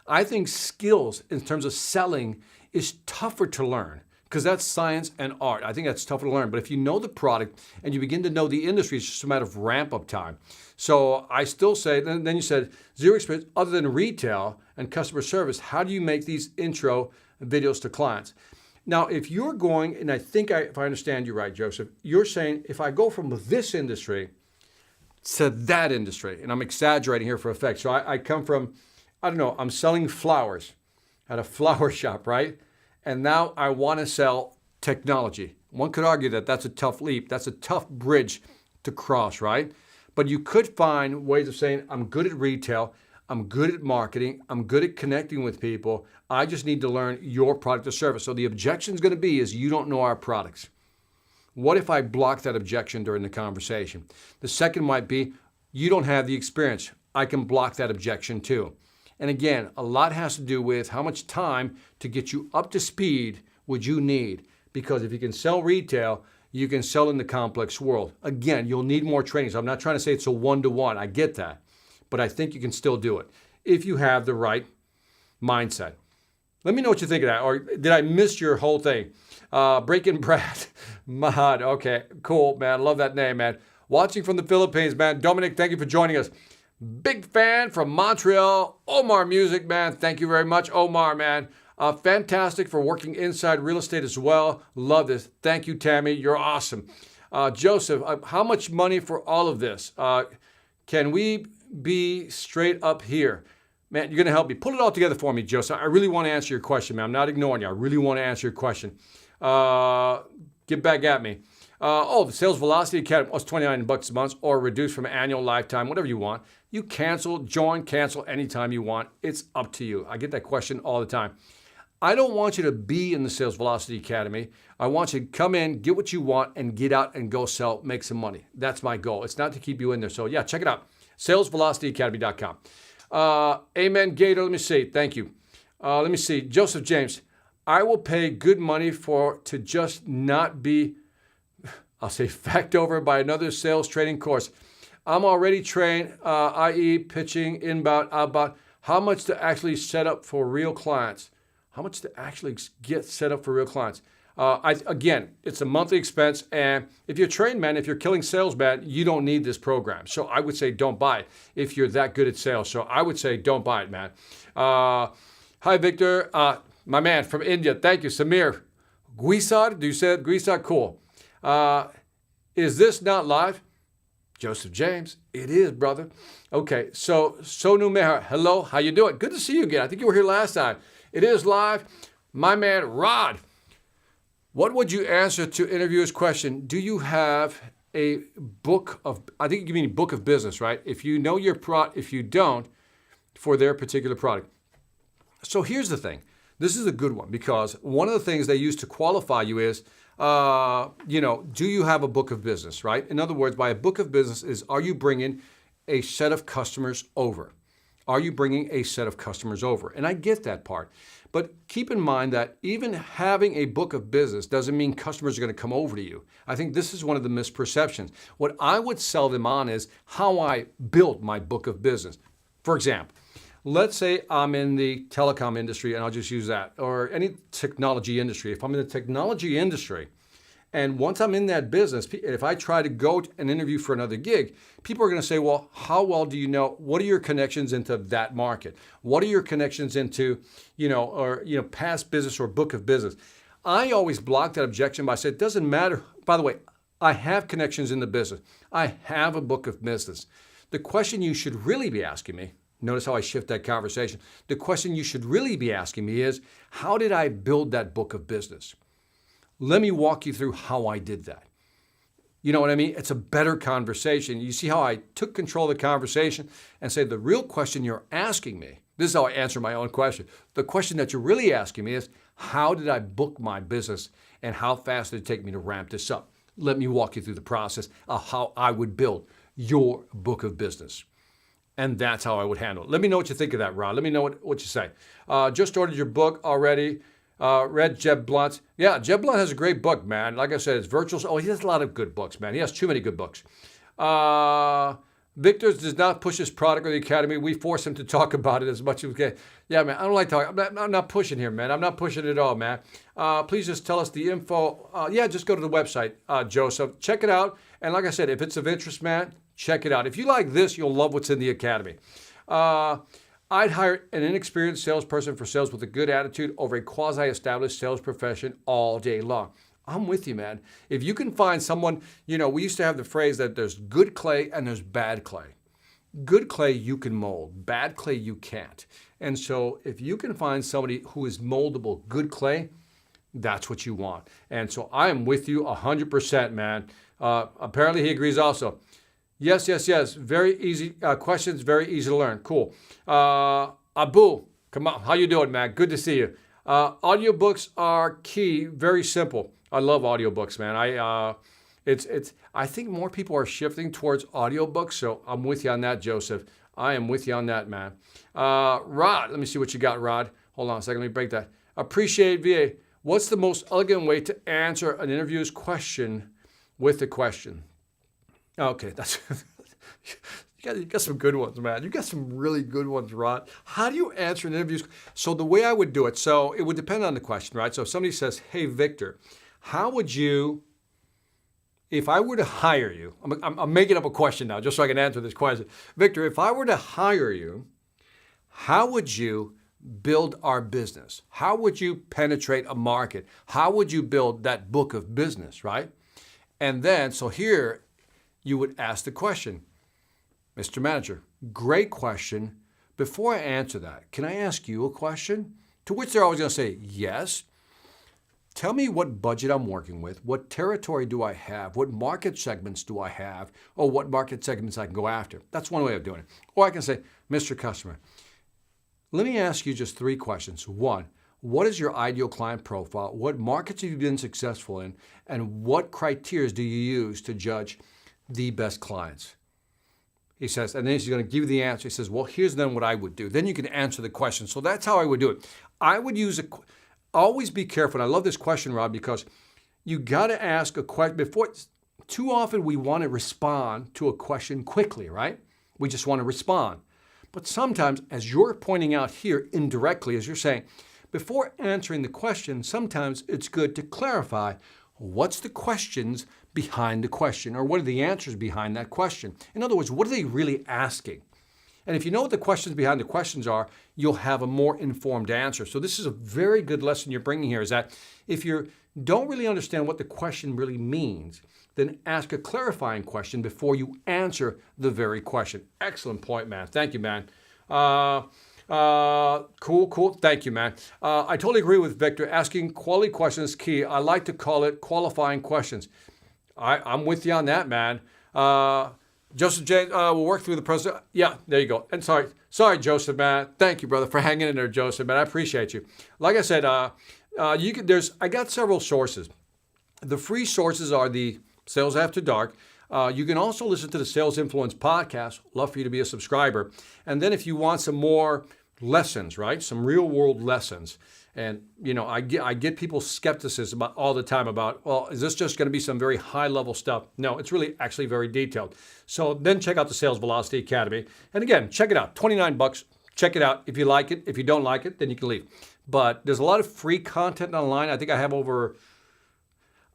I think skills in terms of selling is tougher to learn because that's science and art. I think that's tougher to learn. But if you know the product and you begin to know the industry, it's just a matter of ramp up time. So I still say, then you said zero experience other than retail and customer service. How do you make these intro videos to clients? Now, if you're going, and I think if I understand you right, Joseph, you're saying if I go from this industry to that industry, and I'm exaggerating here for effect. So I come from, I don't know, I'm selling flowers at a flower shop, right? And now I want to sell technology. One could argue that that's a tough leap. That's a tough bridge to cross, right? But you could find ways of saying, I'm good at retail. I'm good at marketing. I'm good at connecting with people. I just need to learn your product or service. So the objection is going to be is you don't know our products. What if I block that objection during the conversation? The second might be, you don't have the experience. I can block that objection too. And again, a lot has to do with how much time to get you up to speed would you need. Because if you can sell retail, you can sell in the complex world. Again, you'll need more training. So I'm not trying to say it's a one-to-one. I get that. But I think you can still do it if you have the right mindset. Let me know what you think of that. Or did I miss your whole thing? Breaking Brad. Mahad. Okay, cool, man. Love that name, man. Watching from the Philippines, man. Dominic, thank you for joining us. Big fan from Montreal. Omar Music, man. Thank you very much, Omar, man. Fantastic for working inside real estate as well. Love this. Thank you, Tammy. You're awesome. Joseph, how much money for all of this? Can we be straight up here? Man, you're going to help me. Pull it all together for me, Joseph. I really want to answer your question, man. I'm not ignoring you. I really want to answer your question. Get back at me. The Sales Velocity Academy was $29 a month or reduced from annual, lifetime, whatever you want. You join, cancel anytime you want. It's up to you. I get that question all the time. I don't want you to be in the Sales Velocity Academy. I want you to come in, get what you want, and get out and go sell, make some money. That's my goal. It's not to keep you in there. So yeah, check it out. SalesVelocityAcademy.com. Amen, Gator. Let me see. Thank you. Let me see. Joseph James. I will pay good money to just not be, I'll say, fact over by another sales training course. I'm already trained, i.e. pitching, inbound, outbound. How much to actually set up for real clients? How much to actually get set up for real clients? Again, it's a monthly expense. And if you're trained, man, if you're killing sales, man, you don't need this program. So I would say don't buy it if you're that good at sales. So I would say don't buy it, man. Hi, Victor. My man from India. Thank you. Samir. Guisad. Do you say it? Guisad? Cool. Is this not live? Joseph James. It is, brother. Okay. So Sonu Mehar. Hello. How you doing? Good to see you again. I think you were here last time. It is live. My man, Rod. What would you answer to interviewer's question? Do you have a book of, I think you mean book of business, right? If you know your if you don't, for their particular product. So here's the thing. This is a good one because one of the things they use to qualify you is, do you have a book of business, right? In other words, by a book of business is, are you bringing a set of customers over? Are you bringing a set of customers over? And I get that part. But keep in mind that even having a book of business doesn't mean customers are going to come over to you. I think this is one of the misperceptions. What I would sell them on is how I built my book of business. For example, let's say I'm in the telecom industry, and I'll just use that, or any technology industry. If I'm in the technology industry, and once I'm in that business, if I try to go to an interview for another gig, people are going to say, well, how well do you know? What are your connections into that market? What are your connections into, past business or book of business? I always block that objection by saying, it doesn't matter. By the way, I have connections in the business. I have a book of business. The question you should really be asking me, notice how I shift that conversation. The question you should really be asking me is, how did I build that book of business? Let me walk you through how I did that. You know what I mean? It's a better conversation. You see how I took control of the conversation and say, the real question you're asking me, This is how I answer my own question. The question that you're really asking me is, how did I book my business and how fast did it take me to ramp this up? Let me walk you through the process of how I would build your book of business. And that's how I would handle it. Let me know what you think of that, Rod. Let me know what you say. Just ordered your book already. Read Jeb Blunt's. Yeah, Jeb Blunt has a great book, man. Like I said, it's virtual. Oh, he has a lot of good books, man. He has too many good books. Victor does not push his product or the academy. We force him to talk about it as much as we can. Yeah, man, I don't like talking. I'm not pushing here, man. I'm not pushing it at all, man. Please just tell us the info. Yeah, just go to the website, Joseph. Check it out. And like I said, if it's of interest, man, check it out. If you like this, you'll love what's in the academy. I'd hire an inexperienced salesperson for sales with a good attitude over a quasi-established sales profession all day long. I'm with you, man. If you can find someone, we used to have the phrase that there's good clay and there's bad clay. Good clay you can mold, bad clay you can't. And so if you can find somebody who is moldable, good clay, that's what you want. And so I am with you 100%, man. Apparently he agrees also. Yes. Very easy questions, very easy to learn. Cool. Abu, come on. How you doing, man? Good to see you. Audiobooks are key. Very simple. I love audiobooks, man. I think more people are shifting towards audiobooks, so I'm with you on that, Joseph. I am with you on that, man. Rod, let me see what you got, Rod. Hold on a second. Let me break that. Appreciate VA. What's the most elegant way to answer an interviewer's question with a question? Okay, that's you got some good ones, man. You got some really good ones, Rod. How do you answer an interview? So the way I would do it, so it would depend on the question, right? So if somebody says, hey, Victor, how would you, if I were to hire you, I'm making up a question now just so I can answer this question. Victor, if I were to hire you, how would you build our business? How would you penetrate a market? How would you build that book of business, right? And then, so here you would ask the question, Mr. Manager, great question. Before I answer that, can I ask you a question? To which they're always going to say, yes. Tell me what budget I'm working with. What territory do I have? What market segments do I have? Or what market segments I can go after? That's one way of doing it. Or I can say, Mr. Customer, let me ask you just 3 questions. 1, what is your ideal client profile? What markets have you been successful in? And what criteria do you use to judge the best clients? He says, and then he's going to give you the answer. He says, well, here's then what I would do. Then you can answer the question. So that's how I would do it. I would use always be careful. And I love this question, Rob, because you got to ask a question before. Too often we want to respond to a question quickly, right? We just want to respond. But sometimes, as you're pointing out here indirectly, as you're saying, before answering the question, sometimes it's good to clarify what's the questions behind the question, or what are the answers behind that question? In other words, what are they really asking? And if you know what the questions behind the questions are, you'll have a more informed answer. So this is a very good lesson you're bringing here, is that if you don't really understand what the question really means, then ask a clarifying question before you answer the very question. Excellent point, man. Thank you, man. Cool. Thank you, man. I totally agree with Victor. Asking quality questions is key. I like to call it qualifying questions. I'm with you on that, man. Joseph James, we'll work through the process. Yeah, there you go. And sorry, Joseph, man. Thank you, brother, for hanging in there, Joseph, man. I appreciate you. Like I said, I got several sources. The free sources are the Sales After Dark. You can also listen to the Sales Influence podcast. Love for you to be a subscriber. And then if you want some more lessons, right? Some real world lessons. And, I get people's skepticism all the time about, well, is this just going to be some very high level stuff? No, it's really actually very detailed. So then check out the Sales Velocity Academy. And again, check it out. $29. Check it out. If you like it, if you don't like it, then you can leave. But there's a lot of free content online. I think I have over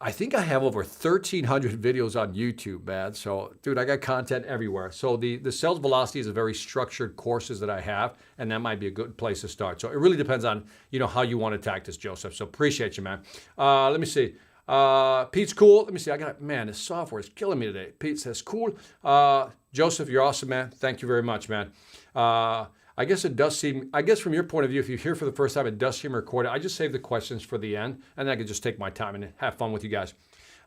1,300 videos on YouTube, man. So, dude, I got content everywhere. So the Sales Velocity is a very structured courses that I have, and that might be a good place to start. So it really depends on, how you want to attack this, Joseph. So appreciate you, man. Let me see. Pete's cool. Let me see. This software is killing me today. Pete says, cool. Joseph, you're awesome, man. Thank you very much, man. I guess from your point of view, if you're here for the first time, it does seem recorded. I just save the questions for the end, and then I can just take my time and have fun with you guys.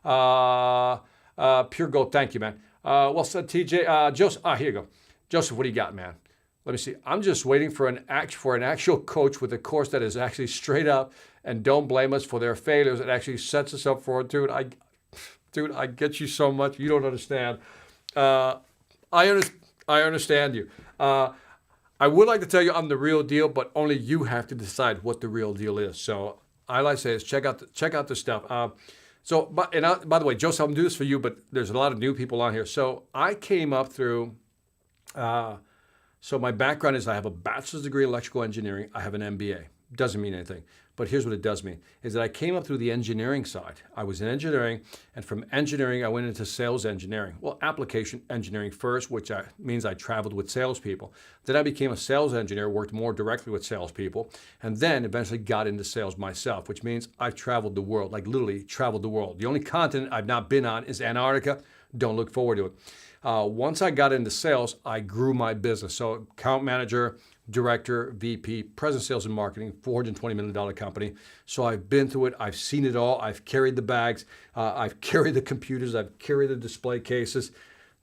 Pure gold, thank you, man. Well said, TJ. Joseph, here you go. Joseph, what do you got, man? let me see. I'm just waiting for an actual coach with a course that is actually straight up and don't blame us for their failures. It actually sets us up for it, dude. I get you so much. You don't understand. I understand you. I would like to tell you I'm the real deal, but only you have to decide what the real deal is. So I like to say is check out the stuff. By the way, Joseph, I'm doing this for you, but there's a lot of new people on here. So I came up through. So my background is I have a bachelor's degree in electrical engineering. I have an MBA. Doesn't mean anything. But here's what it does mean, is that I came up through the engineering side. I was in engineering, and from engineering, I went into sales engineering. Well, application engineering first, which means I traveled with salespeople. Then I became a sales engineer, worked more directly with salespeople, and then eventually got into sales myself, which means I've traveled the world, like literally traveled the world. The only continent I've not been on is Antarctica. Don't look forward to it. Once I got into sales, I grew my business. So account manager, director, VP, president of sales and marketing, $420 million company. So I've been through it. I've seen it all. I've carried the bags. I've carried the computers. I've carried the display cases.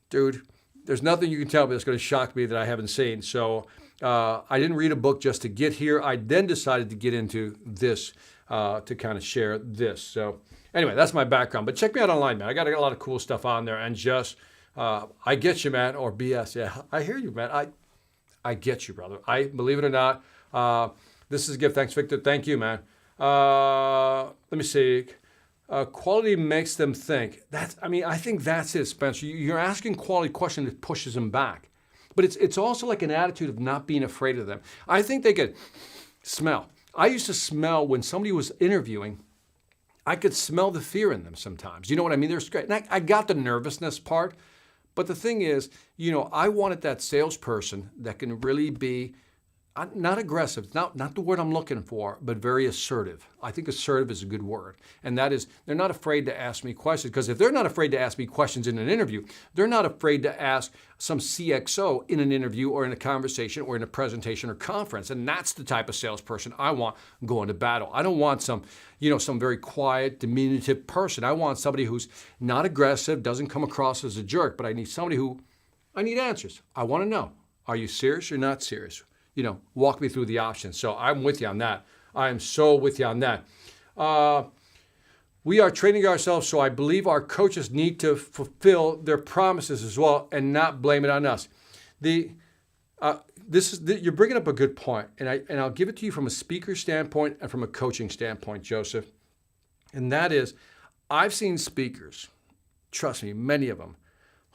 Dude, there's nothing you can tell me that's going to shock me that I haven't seen. So I didn't read a book just to get here. I then decided to get into this to kind of share this. So anyway, that's my background. But check me out online, man. I got a lot of cool stuff on there. And just, I get you, man, or BS. Yeah, I hear you, man. I get you, brother. I believe it or not. This is a gift. Thanks, Victor. Thank you, man. Let me see. Quality makes them think. I think that's it, Spencer. You're asking quality question that pushes them back. But it's also like an attitude of not being afraid of them. I think they could smell. I used to smell when somebody was interviewing. I could smell the fear in them sometimes. You know what I mean? They're straight. And I got the nervousness part. But the thing is, I wanted that salesperson that can really be not aggressive, not the word I'm looking for, but very assertive. I think assertive is a good word. And that is, they're not afraid to ask me questions. Because if they're not afraid to ask me questions in an interview, they're not afraid to ask some CXO in an interview or in a conversation or in a presentation or conference. And that's the type of salesperson I want going to battle. I don't want some very quiet, diminutive person. I want somebody who's not aggressive, doesn't come across as a jerk, but I need answers. I want to know, are you serious or not serious? Walk me through the options. So I'm with you on that. I am so with you on that. We are training ourselves, so I believe our coaches need to fulfill their promises as well and not blame it on us. You're bringing up a good point, and I'll give it to you from a speaker standpoint and from a coaching standpoint, Joseph. And that is, I've seen speakers, trust me, many of them,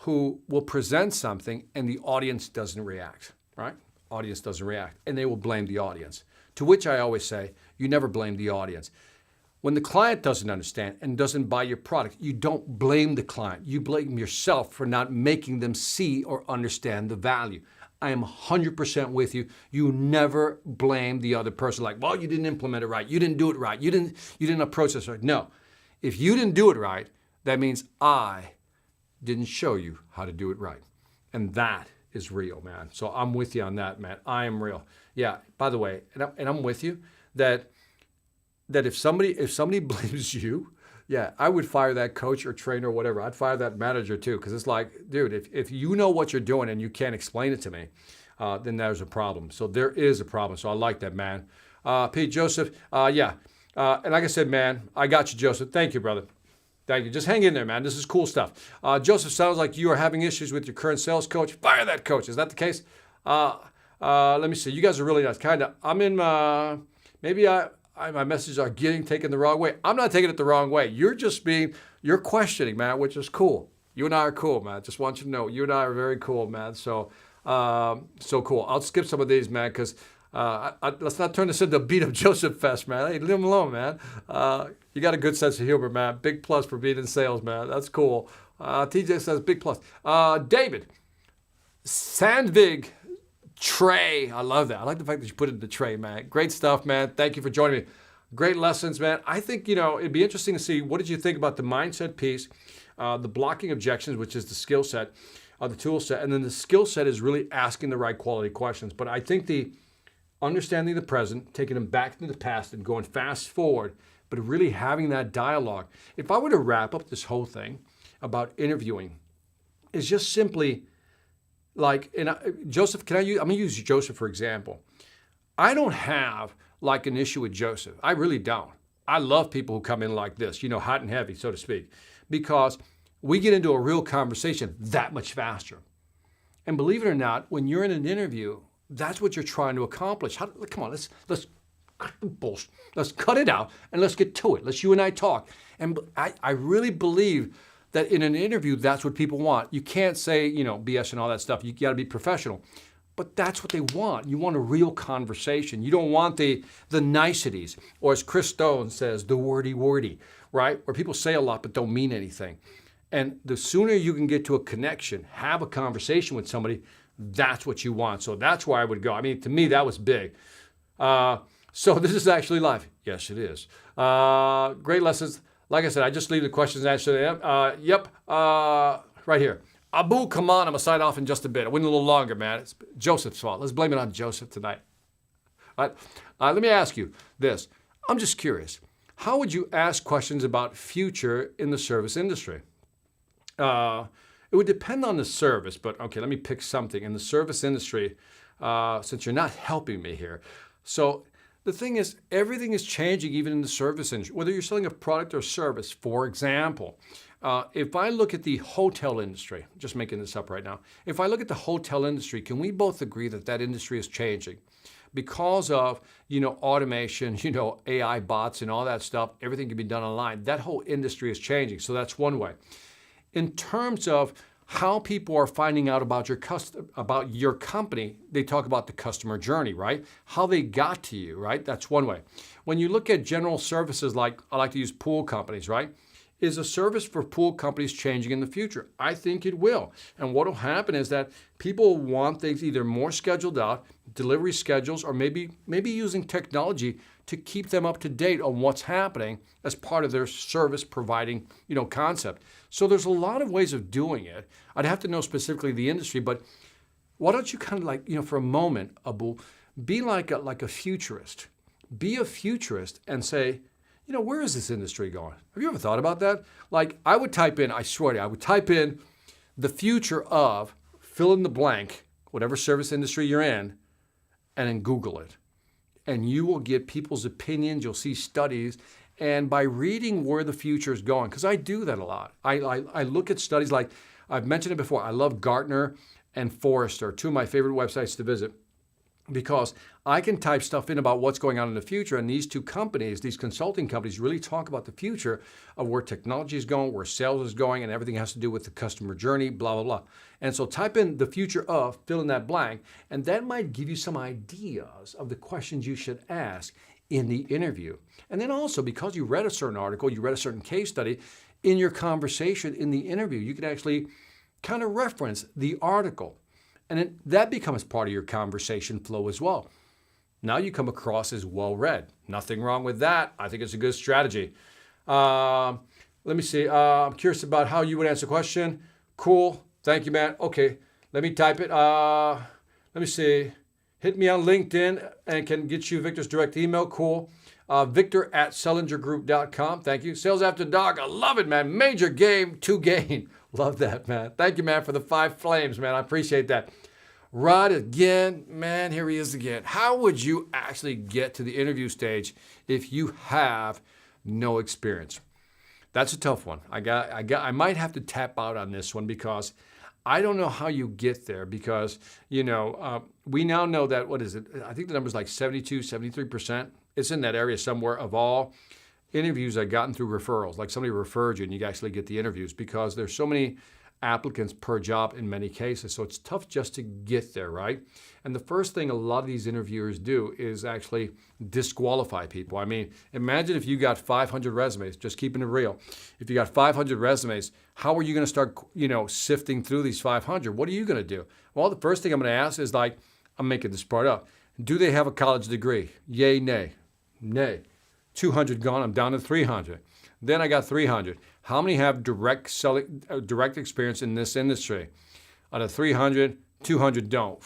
who will present something and the audience doesn't react, right? Audience doesn't react, and they will blame the audience. To which I always say, you never blame the audience. When the client doesn't understand and doesn't buy your product, you don't blame the client. You blame yourself for not making them see or understand the value. I am 100% with you. You never blame the other person like, well, you didn't implement it right. You didn't do it right. You didn't approach this right. No. If you didn't do it right, that means I didn't show you how to do it right. And that is real, man. So I'm with you on that, man. I am real. Yeah, by the way, and I'm with you that if somebody blames you, yeah, I would fire that coach or trainer or whatever. I'd fire that manager too, because it's like, dude, if you know what you're doing and you can't explain it to me, then there's a problem. So there is a problem. So I like that, man. Pete, Joseph, yeah. And like I said, man, I got you, Joseph. Thank you, brother. Thank you. Just hang in there, man. This is cool stuff. Joseph, sounds like you are having issues with your current sales coach. Fire that coach. Is that the case? Let me see. You guys are really nice. Kind of. I'm in maybe my messages are getting taken the wrong way. I'm not taking it the wrong way. You're questioning, man, which is cool. You and I are cool, man. Just want you to know, you and I are very cool, man. So cool. I'll skip some of these, man, because let's not turn this into a beat up Joseph fest, man. Hey, leave him alone, man. You got a good sense of humor, man. Big plus for being in sales, man. That's cool. TJ says big plus. David, Sandvig, Trey. I love that. I like the fact that you put it in the tray, man. Great stuff, man. Thank you for joining me. Great lessons, man. I think, it'd be interesting to see, what did you think about the mindset piece, the blocking objections, which is the skill set, the tool set, and then the skill set is really asking the right quality questions. But I think the understanding the present, taking them back into the past and going fast forward, but really having that dialogue. If I were to wrap up this whole thing about interviewing, is just simply like, Joseph, I'm going to use Joseph for example. I don't have like an issue with Joseph. I really don't. I love people who come in like this, hot and heavy, so to speak, because we get into a real conversation that much faster. And believe it or not, when you're in an interview, that's what you're trying to accomplish. Come on, let's cut the bullshit. Let's cut it out and let's get to it. Let's you and I talk. And I really believe that in an interview, that's what people want. You can't say, BS and all that stuff. You got to be professional. But that's what they want. You want a real conversation. You don't want the niceties, or as Chris Stone says, the wordy, right? Where people say a lot but don't mean anything. And the sooner you can get to a connection, have a conversation with somebody, that's what you want. So that's where I would go. I mean, to me, that was big. So this is actually live. Yes, it is. Great lessons. Like I said, I just leave the questions and answer them. Yep, right here. Abu, come on, I'm going to sign off in just a bit. I went a little longer, man. It's Joseph's fault. Let's blame it on Joseph tonight. All right, let me ask you this. I'm just curious. How would you ask questions about future in the service industry? It would depend on the service, but okay, let me pick something. In the service industry, since you're not helping me here. So the thing is, everything is changing even in the service industry, whether you're selling a product or service. For example, if I look at the hotel industry, just making this up right now, if I look at the hotel industry, can we both agree that that industry is changing? Because of, automation, AI bots and all that stuff, everything can be done online. That whole industry is changing. So that's one way. In terms of how people are finding out about your company, they talk about the customer journey, right? How they got to you, right? That's one way. When you look at general services, like I like to use pool companies, right? Is a service for pool companies changing in the future? I think it will. And what will happen is that people want things either more scheduled out, delivery schedules, or maybe using technology to keep them up to date on what's happening as part of their service providing, concept. So there's a lot of ways of doing it. I'd have to know specifically the industry, but why don't you kind of like, for a moment, Abu, be like a futurist. Be a futurist and say, where is this industry going? Have you ever thought about that? Like, I would type in, I swear to you, I would type in the future of fill in the blank, whatever service industry you're in, and then Google it. And you will get people's opinions, you'll see studies, and by reading where the future is going, because I do that a lot. I look at studies like, I've mentioned it before, I love Gartner and Forrester, two of my favorite websites to visit, because I can type stuff in about what's going on in the future, and these two companies, these consulting companies, really talk about the future of where technology is going, where sales is going, and everything has to do with the customer journey, blah, blah, blah. And so type in the future of, fill in that blank, and that might give you some ideas of the questions you should ask in the interview. And then also, because you read a certain article, you read a certain case study, in your conversation in the interview, you can actually kind of reference the article. And then that becomes part of your conversation flow as well. Now you come across as well-read. Nothing wrong with that. I think it's a good strategy. Let me see. I'm curious about how you would answer the question. Cool. Thank you, man. Okay. Let me type it. Let me see. Hit me on LinkedIn and can get you Victor's direct email. Cool. Victor@SellingerGroup.com. Thank you. Sales After Dark. I love it, man. Major game to gain. Love that, man. Thank you, man, for the 5 flames, man. I appreciate that. Rod again, man, here he is again. How would you actually get to the interview stage if you have no experience? That's a tough one. I might have to tap out on this one because I don't know how you get there because, we now know that, what is it? I think the number's like 72, 73%. It's in that area somewhere of all interviews I've gotten through referrals, like somebody referred you and you actually get the interviews because there's so many applicants per job in many cases. So it's tough just to get there, right? And the first thing a lot of these interviewers do is actually disqualify people. I mean, imagine if you got 500 resumes, just keeping it real. If you got 500 resumes, how are you going to start, sifting through these 500? What are you going to do? Well, the first thing I'm going to ask is like, I'm making this part up. Do they have a college degree? Yay, nay. Nay. 200 gone, I'm down to 300. Then I got 300. How many have direct experience in this industry? Out of 300, 200 don't.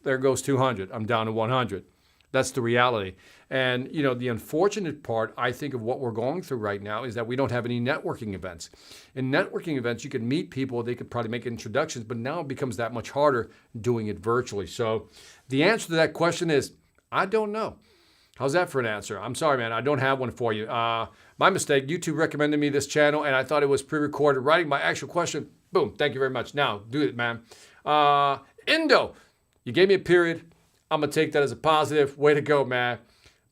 There goes 200. I'm down to 100. That's the reality. And, the unfortunate part, I think, of what we're going through right now is that we don't have any networking events. In networking events, you can meet people, they could probably make introductions, but now it becomes that much harder doing it virtually. So the answer to that question is, I don't know. How's that for an answer? I'm sorry, man. I don't have one for you. My mistake. YouTube recommended me this channel, and I thought it was pre-recorded. Writing my actual question. Boom. Thank you very much. Now, do it, man. Indo, you gave me a period. I'm going to take that as a positive. Way to go, man.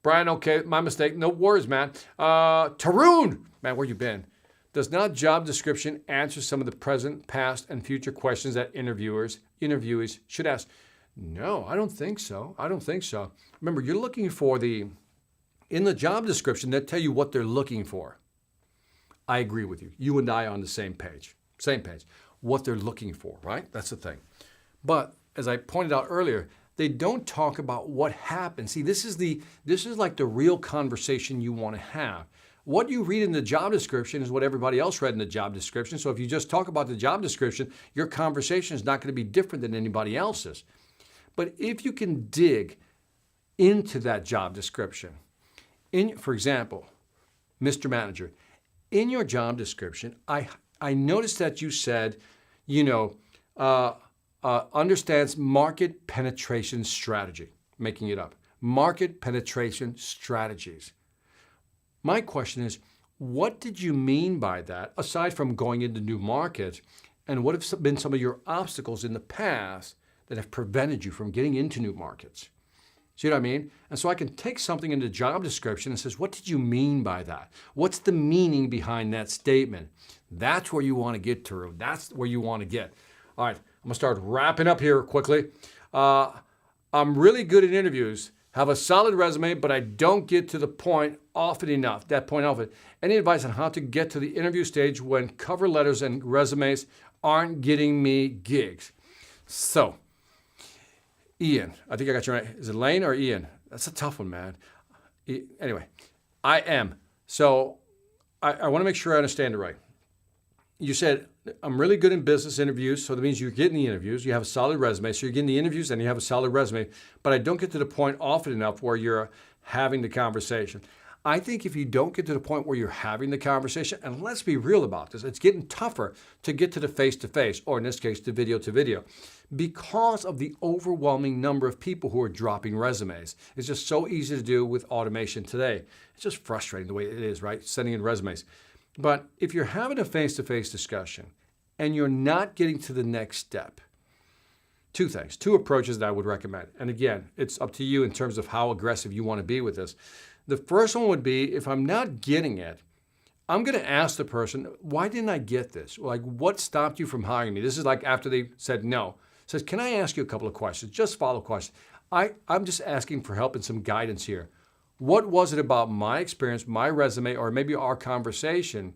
Brian, okay, my mistake. No worries, man. Tarun, man, where you been? Does not job description answer some of the present, past, and future questions that interviewees should ask? No, I don't think so. Remember, you're looking for in the job description, they tell you what they're looking for. I agree with you. You and I are on the same page. What they're looking for, right? That's the thing. But as I pointed out earlier, they don't talk about what happened. See, this is like the real conversation you want to have. What you read in the job description is what everybody else read in the job description. So if you just talk about the job description, your conversation is not going to be different than anybody else's. But if you can dig into that job description, for example, Mr. Manager, in your job description, I noticed that you said, understands market penetration strategy, making it up. Market penetration strategies. My question is, what did you mean by that, aside from going into new markets, and what have been some of your obstacles in the past that have prevented you from getting into new markets? See what I mean? And so I can take something in the job description and says, what did you mean by that? What's the meaning behind that statement? That's where you want to get to. That's where you want to get. All right, I'm going to start wrapping up here quickly. I'm really good at interviews, have a solid resume, but I don't get to the point often enough, Any advice on how to get to the interview stage when cover letters and resumes aren't getting me gigs? So, Ian, I think I got you right. Is it Lane or Ian? That's a tough one, man. Anyway, I am. So I want to make sure I understand it right. You said, I'm really good in business interviews, so that means you're getting the interviews, you have a solid resume, so you're getting the interviews and you have a solid resume, but I don't get to the point often enough where you're having the conversation. I think if you don't get to the point where you're having the conversation, and let's be real about this, it's getting tougher to get to the face-to-face, or in this case, the video-to-video, because of the overwhelming number of people who are dropping resumes. It's just so easy to do with automation today. It's just frustrating the way it is, right? Sending in resumes. But if you're having a face-to-face discussion and you're not getting to the next step, two approaches that I would recommend. And again, it's up to you in terms of how aggressive you want to be with this. The first one would be, if I'm not getting it, I'm going to ask the person, why didn't I get this? Like, what stopped you from hiring me? This is like after they said no. Says, can I ask you a couple of questions? Just follow questions. I'm just asking for help and some guidance here. What was it about my experience, my resume, or maybe our conversation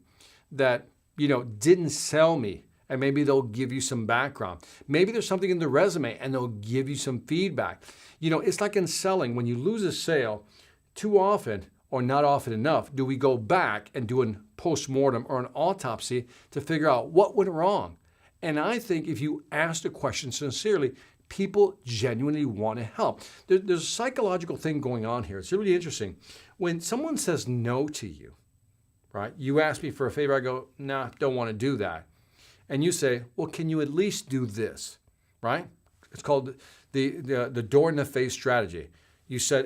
that, didn't sell me? And maybe they'll give you some background. Maybe there's something in the resume and they'll give you some feedback. It's like in selling, when you lose a sale, too often, or not often enough, do we go back and do a post-mortem or an autopsy to figure out what went wrong. And I think if you ask the question sincerely, people genuinely want to help. There's a psychological thing going on here. It's really interesting. When someone says no to you, right? You ask me for a favor, I go, nah, don't want to do that. And you say, well, can you at least do this, right? It's called the door in the face strategy.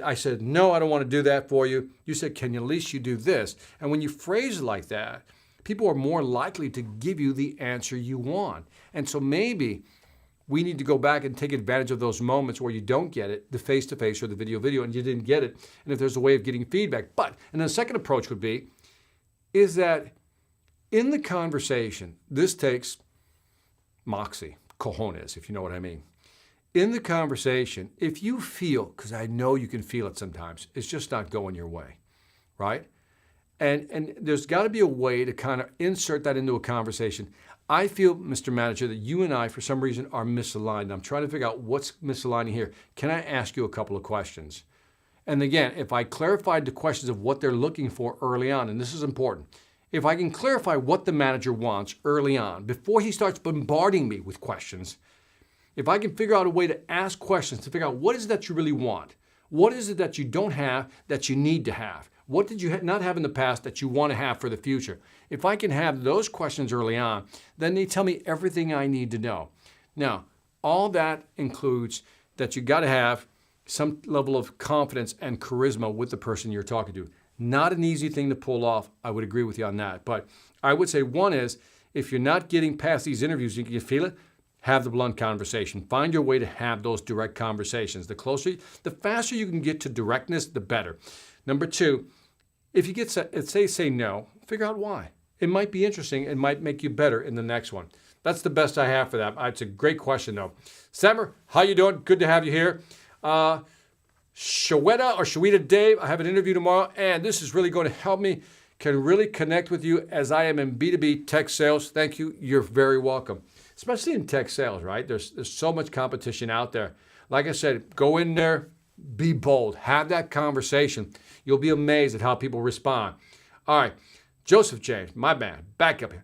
I said, no, I don't want to do that for you. You said, can you at least you do this? And when you phrase it like that, people are more likely to give you the answer you want. And so maybe we need to go back and take advantage of those moments where you don't get it, the face-to-face or the video, and you didn't get it, and if there's a way of getting feedback. And then the second approach would be, is that in the conversation, this takes moxie, cojones, if you know what I mean. In the conversation, if you feel, because I know you can feel it sometimes, it's just not going your way, right? And there's got to be a way to kind of insert that into a conversation. I feel, Mr. Manager, that you and I, for some reason, are misaligned. I'm trying to figure out what's misaligning here. Can I ask you a couple of questions? And again, if I clarified the questions of what they're looking for early on, and this is important, if I can clarify what the manager wants early on, before he starts bombarding me with questions, if I can figure out a way to ask questions to figure out what is it that you really want? What is it that you don't have that you need to have? What did you not have in the past that you want to have for the future? If I can have those questions early on, then they tell me everything I need to know. Now, all that includes that you got to have some level of confidence and charisma with the person you're talking to. Not an easy thing to pull off. I would agree with you on that. But I would say one is, if you're not getting past these interviews, you can feel it, have the blunt conversation. Find your way to have those direct conversations. The faster you can get to directness, the better. Number two, if you get say no, figure out why. It might be interesting. It might make you better in the next one. That's the best I have for that. It's a great question, though. Sammer, how you doing? Good to have you here. Shaweta Dave, I have an interview tomorrow, and this is really going to help me, can really connect with you as I am in B2B tech sales. Thank you. You're very welcome. Especially in tech sales, right? There's so much competition out there. Like I said, go in there, be bold, have that conversation. You'll be amazed at how people respond. All right, Joseph James, my man, back up here.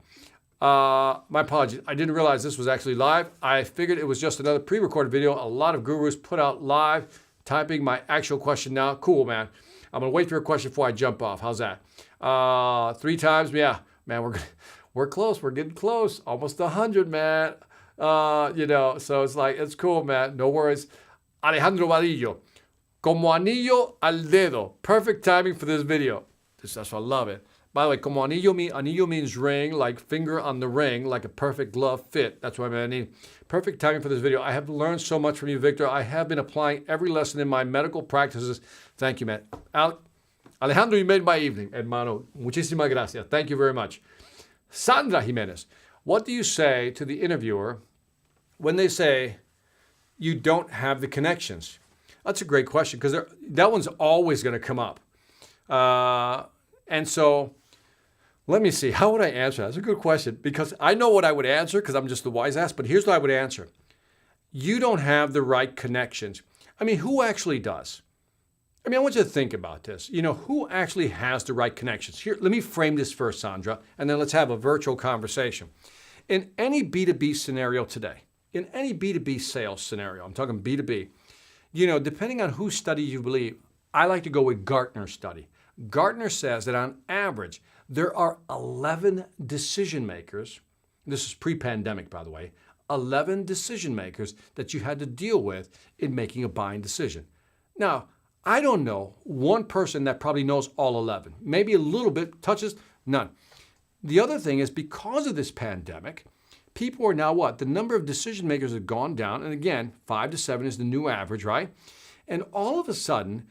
My apologies. I didn't realize this was actually live. I figured it was just another pre-recorded video. A lot of gurus put out live. Typing my actual question now. Cool, man. I'm going to wait for your question before I jump off. How's that? 3 times? Yeah, man, we're close. We're getting close. Almost 100, man. So it's like, it's cool, man. No worries. Alejandro Vadillo. Como anillo al dedo. Perfect timing for this video. That's why I love it. By the way, como anillo means ring, like finger on the ring, like a perfect glove fit. That's what I mean. Perfect timing for this video. I have learned so much from you, Victor. I have been applying every lesson in my medical practices. Thank you, man. Alejandro, you made my evening, hermano. Muchísimas gracias. Thank you very much. Sandra Jimenez, what do you say to the interviewer when they say you don't have the connections? That's a great question, because that one's always going to come up. And so let me see. How would I answer that? That's a good question, because I know what I would answer because I'm just the wise ass, but here's what I would answer. You don't have the right connections. I mean, who actually does? I want you to think about this. Who actually has the right connections? Here, let me frame this first, Sandra, and then let's have a virtual conversation. In any B2B scenario today, in any B2B sales scenario, I'm talking B2B, depending on whose study you believe, I like to go with Gartner's study. Gartner says that on average, there are 11 decision makers. This is pre-pandemic, by the way. 11 decision makers that you had to deal with in making a buying decision. Now, I don't know one person that probably knows all 11. Maybe a little bit, touches, none. The other thing is, because of this pandemic, people are now what? The number of decision makers have gone down. And again, 5 to 7 is the new average, right? And all of a sudden,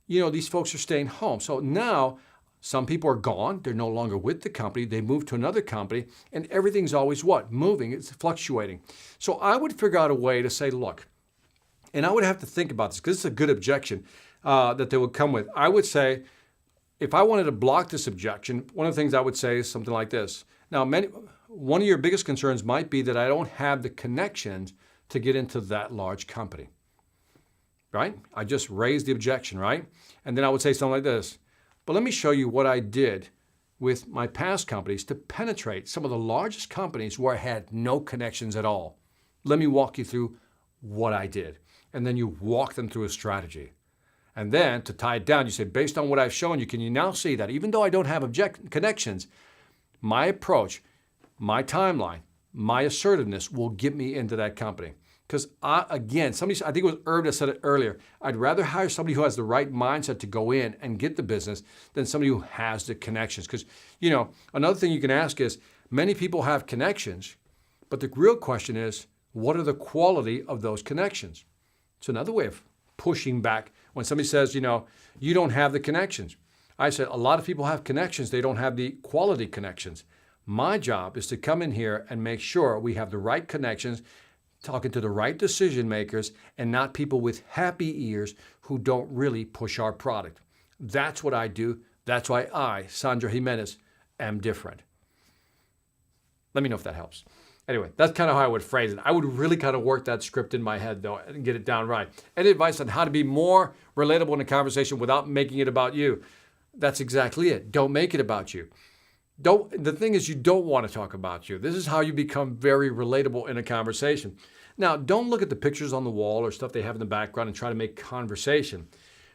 these folks are staying home. So now some people are gone. They're no longer with the company. They moved to another company, and everything's always what? Moving. It's fluctuating. So I would figure out a way to say, look, and I would have to think about this because it's a good objection that they would come with. I would say, if I wanted to block this objection, one of the things I would say is something like this. Now, one of your biggest concerns might be that I don't have the connections to get into that large company. Right? I just raised the objection, right? And then I would say something like this. But let me show you what I did with my past companies to penetrate some of the largest companies where I had no connections at all. Let me walk you through what I did. And then you walk them through a strategy. And then to tie it down, you say, based on what I've shown you, can you now see that even though I don't have connections, my approach, my timeline, my assertiveness will get me into that company? Because again, I think it was Herb that said it earlier, I'd rather hire somebody who has the right mindset to go in and get the business than somebody who has the connections. Because, another thing you can ask is, many people have connections, but the real question is, what are the quality of those connections? It's another way of pushing back when somebody says, you don't have the connections. I said, a lot of people have connections, they don't have the quality connections. My job is to come in here and make sure we have the right connections, talking to the right decision makers, and not people with happy ears who don't really push our product. That's what I do. That's why I, Sandra Jimenez, am different. Let me know if that helps. Anyway, that's kind of how I would phrase it. I would really kind of work that script in my head, though, and get it down right. Any advice on how to be more relatable in a conversation without making it about you? That's exactly it. Don't make it about you. The thing is, you don't want to talk about you. This is how you become very relatable in a conversation. Now, don't look at the pictures on the wall or stuff they have in the background and try to make conversation.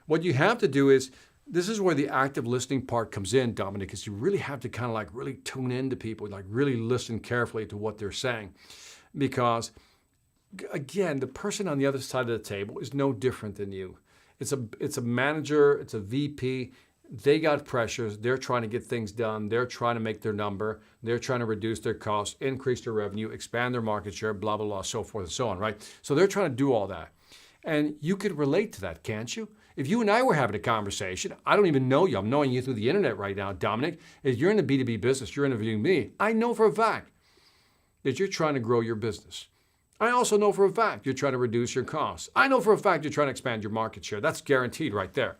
What you have to do is, this is where the active listening part comes in, Dominic, is you really have to kind of like really tune into people, like really listen carefully to what they're saying. Because again, the person on the other side of the table is no different than you. It's a manager, it's a VP. They got pressures. They're trying to get things done. They're trying to make their number. They're trying to reduce their costs, increase their revenue, expand their market share, blah, blah, blah, so forth and so on, right? So they're trying to do all that. And you could relate to that, can't you? If you and I were having a conversation, I don't even know you. I'm knowing you through the internet right now, Dominic. If you're in the B2B business, you're interviewing me. I know for a fact that you're trying to grow your business. I also know for a fact you're trying to reduce your costs. I know for a fact you're trying to expand your market share. That's guaranteed right there.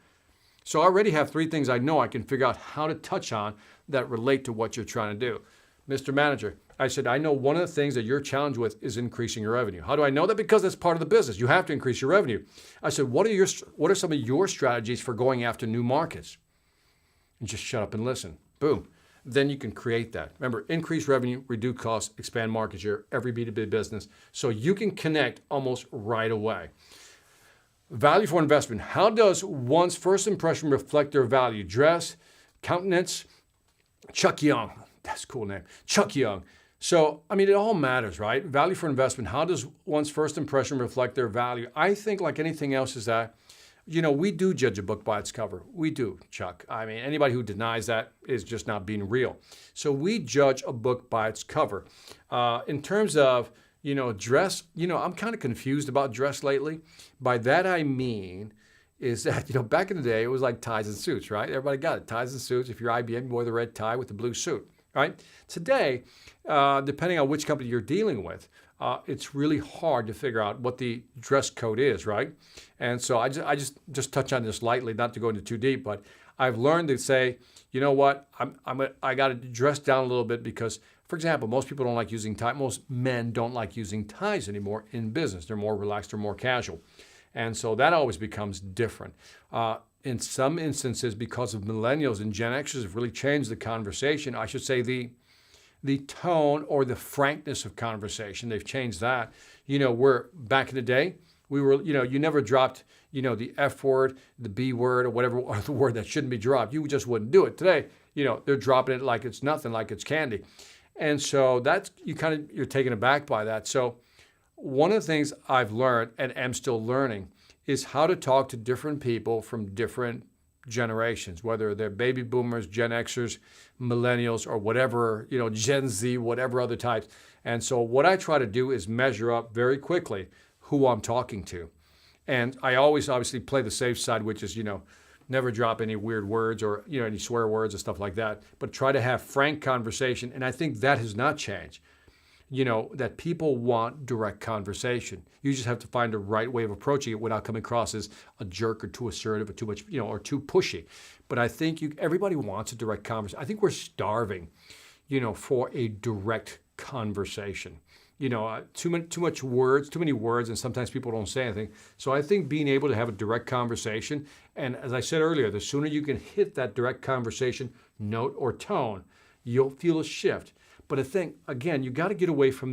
So I already have 3 things I know I can figure out how to touch on that relate to what you're trying to do. Mr. Manager, I said, I know one of the things that you're challenged with is increasing your revenue. How do I know that? Because that's part of the business. You have to increase your revenue. I said, what are some of your strategies for going after new markets? And just shut up and listen. Boom. Then you can create that. Remember, increase revenue, reduce costs, expand market share, every B2B business. So you can connect almost right away. Value for investment. How does one's first impression reflect their value? Dress, countenance, Chuck Young. That's a cool name. Chuck Young. So, I mean, it all matters, right? Value for investment. How does one's first impression reflect their value? I think like anything else is that, we do judge a book by its cover. We do, Chuck. I mean, anybody who denies that is just not being real. So we judge a book by its cover. In terms of, dress, I'm kind of confused about dress lately. By that I mean is that, back in the day, it was like ties and suits, right? Everybody got it, ties and suits. If you're IBM, you wore the red tie with the blue suit, right? Today, depending on which company you're dealing with, it's really hard to figure out what the dress code is, right? And so I just touch on this lightly, not to go into too deep, but I've learned to say, you know what, I got to dress down a little bit because, for example, most people don't like using ties. Most men don't like using ties anymore in business. They're more relaxed, they're more casual. And so that always becomes different. In some instances, because of millennials and Gen Xers have really changed the conversation, I should say the tone or the frankness of conversation, they've changed that. Where back in the day, we were, you never dropped, the F word, the B word, or whatever, or the word that shouldn't be dropped. You just wouldn't do it. Today, they're dropping it like it's nothing, like it's candy. And so that's, you're taken aback by that. So one of the things I've learned and am still learning is how to talk to different people from different generations, whether they're baby boomers, Gen Xers, millennials, or whatever, Gen Z, whatever other types. And so what I try to do is measure up very quickly who I'm talking to. And I always obviously play the safe side, which is, never drop any weird words or, any swear words and stuff like that, but try to have frank conversation. And I think that has not changed. That people want direct conversation. You just have to find the right way of approaching it without coming across as a jerk or too assertive or too much, or too pushy. But I think everybody wants a direct conversation. I think we're starving, for a direct conversation. Too many words, and sometimes people don't say anything. So I think being able to have a direct conversation, and as I said earlier, the sooner you can hit that direct conversation note or tone, you'll feel a shift. But I think, again, you got to get away from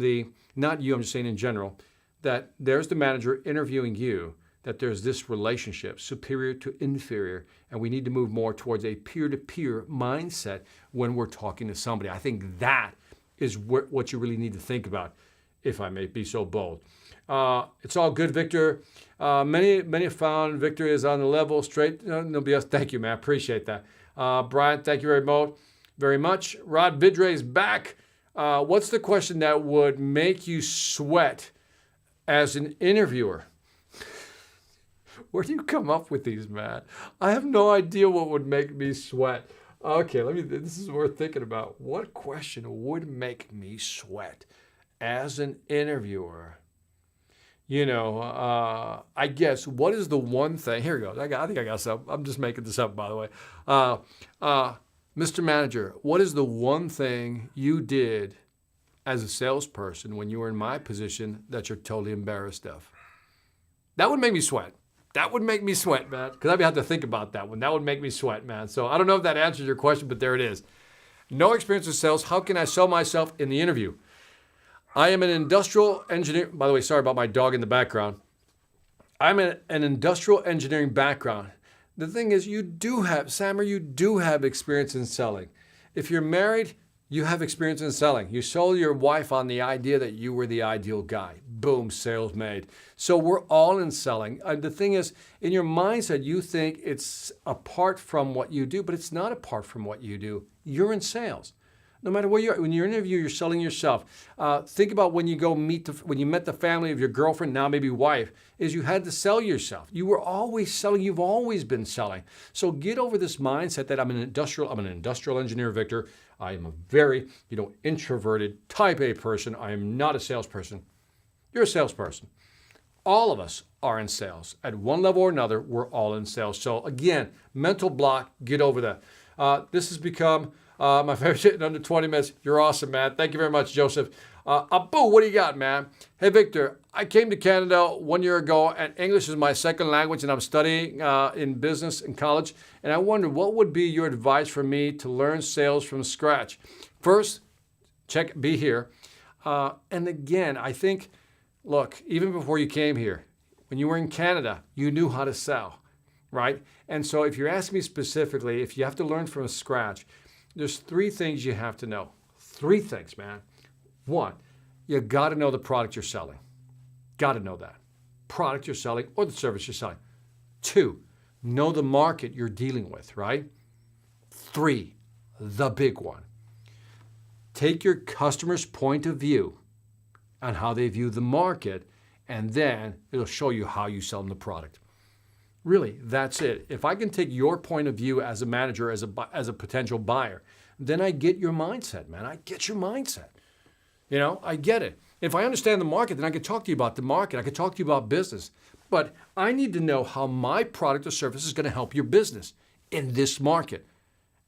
not you, I'm just saying in general, that there's the manager interviewing you, that there's this relationship, superior to inferior, and we need to move more towards a peer-to-peer mindset when we're talking to somebody. I think that is what you really need to think about, if I may be so bold. It's all good, Victor. Many have found Victor is on the level, straight, no BS. Thank you, man. Appreciate that. Brian, thank you very much. Rod Vidre is back. What's the question that would make you sweat as an interviewer? Where do you come up with these, man? I have no idea what would make me sweat. Okay, this is worth thinking about. What question would make me sweat as an interviewer? I guess, what is the one thing? Here we go. I think I got some. I'm just making this up, by the way. Mr. Manager, what is the one thing you did as a salesperson when you were in my position that you're totally embarrassed of? That would make me sweat. That would make me sweat, man, because I'd have to think about that one. That would make me sweat, man. So I don't know if that answers your question, but there it is. No experience with sales. How can I sell myself in the interview? I am an industrial engineer. By the way, sorry about my dog in the background. I'm an industrial engineering background. The thing is, Sammer, you do have experience in selling. If you're married, you have experience in selling. You sold your wife on the idea that you were the ideal guy. Boom, sales made. So we're all in selling. The thing is, in your mindset, you think it's apart from what you do, but it's not apart from what you do. You're in sales. No matter where you are, when you're in an interview, you're selling yourself. Think about when you go when you met the family of your girlfriend, now maybe wife, is you had to sell yourself. You were always selling. You've always been selling. So get over this mindset that I'm an industrial engineer, Victor. I am a very, introverted type A person. I am not a salesperson. You're a salesperson. All of us are in sales. At one level or another, we're all in sales. So again, mental block, get over that. This has become my favorite shit in under 20 minutes. You're awesome, man. Thank you very much, Joseph. Abu, what do you got, man? Hey, Victor, I came to Canada 1 year ago, and English is my second language, and I'm studying in business in college. And I wonder, what would be your advice for me to learn sales from scratch? First, be here. And again, I think, look, even before you came here, when you were in Canada, you knew how to sell, right? And so if you're asking me specifically, if you have to learn from scratch, there's 3 things you have to know. 3 things, man. 1, you got to know the product you're selling. Got to know that. Product you're selling or the service you're selling. 2, know the market you're dealing with, right? 3, the big one. Take your customer's point of view on how they view the market, and then it'll show you how you sell them the product. Really, that's it. If I can take your point of view as a manager, as a potential buyer, then I get your mindset, man. I get your mindset. I get it. If I understand the market, then I can talk to you about the market. I can talk to you about business. But I need to know how my product or service is going to help your business in this market.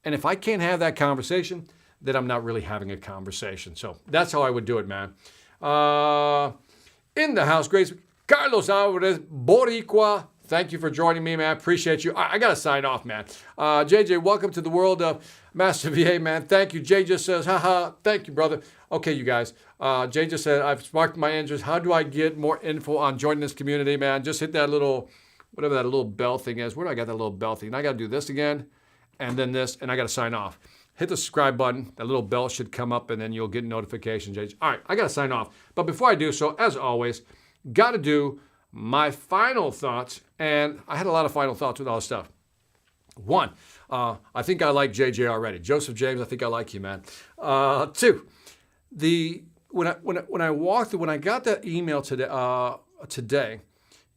And if I can't have that conversation, then I'm not really having a conversation. So that's how I would do it, man. In the house, Grace, Carlos Alvarez, Boricua. Thank you for joining me, man. Appreciate you. I got to sign off, man. JJ, welcome to the world of Master VA, man. Thank you. Jay just says, haha, thank you, brother. Okay, you guys. Jay just said, I've sparked my interest. How do I get more info on joining this community, man? Just hit that little, whatever that little bell thing is. Where do I got that little bell thing? I got to do this again, and then this, and I got to sign off. Hit the subscribe button. That little bell should come up, and then you'll get notifications, JJ. All right, I got to sign off. But before I do so, as always, got to do my final thoughts, and I had a lot of final thoughts with all this stuff. 1, I think I like JJ already. Joseph James, I think I like you, man. 2, when I got that email today,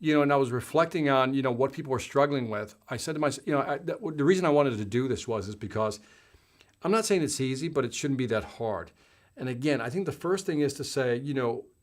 and I was reflecting on, what people were struggling with, I said to myself, the reason I wanted to do this is because I'm not saying it's easy, but it shouldn't be that hard. And again, I think the first thing is to say,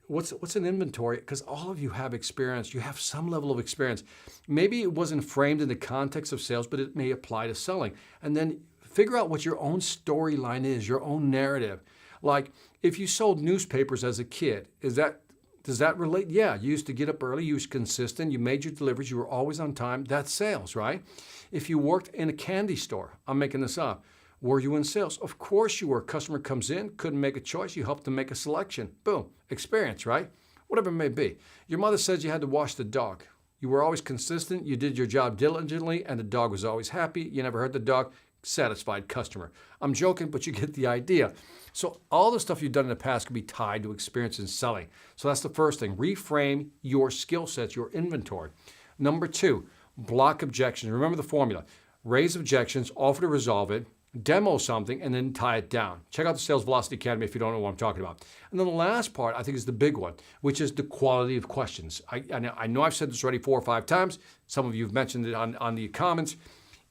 what's an inventory? Because all of you have experience. You have some level of experience. Maybe it wasn't framed in the context of sales, but it may apply to selling. And then figure out what your own storyline is, your own narrative. Like if you sold newspapers as a kid, does that relate? Yeah, you used to get up early, you was consistent, you made your deliveries, you were always on time. That's sales, right? If you worked in a candy store, I'm making this up, were you in sales? Of course you were. Customer comes in, couldn't make a choice, you helped them make a selection. Boom, experience, right? Whatever it may be. Your mother says you had to wash the dog. You were always consistent, you did your job diligently, and the dog was always happy. You never hurt the dog. Satisfied customer. I'm joking, but you get the idea. So all the stuff you've done in the past can be tied to experience in selling. So that's the first thing. Reframe your skill sets, your inventory. Number 2, block objections. Remember the formula. Raise objections, offer to resolve it, demo something, and then tie it down. Check out the Sales Velocity Academy if you don't know what I'm talking about. And then the last part, I think, is the big one, which is the quality of questions. I know I've said this already 4 or 5 times. Some of you have mentioned it on the comments.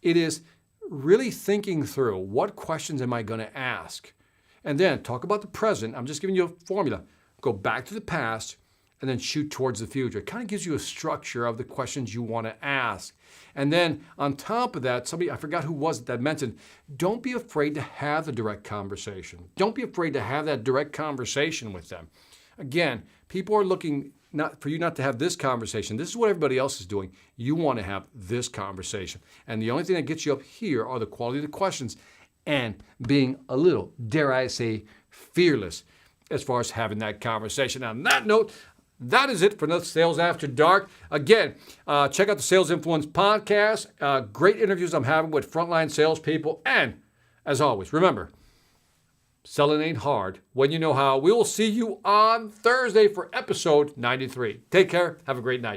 It is really thinking through, what questions am I going to ask? And then talk about the present. I'm just giving you a formula. Go back to the past and then shoot towards the future. It kind of gives you a structure of the questions you want to ask. And then on top of that, I forgot who was it that mentioned, don't be afraid to have the direct conversation. Don't be afraid to have that direct conversation with them. Again, people are looking for you not to have this conversation. This is what everybody else is doing. You want to have this conversation. And the only thing that gets you up here are the quality of the questions and being a little, dare I say, fearless as far as having that conversation. On that note, That is it for another Sales After Dark. Again, check out the Sales Influence podcast. Great interviews I'm having with frontline salespeople. And as always, remember, selling ain't hard when you know how. We will see you on Thursday for episode 93. Take care. Have a great night.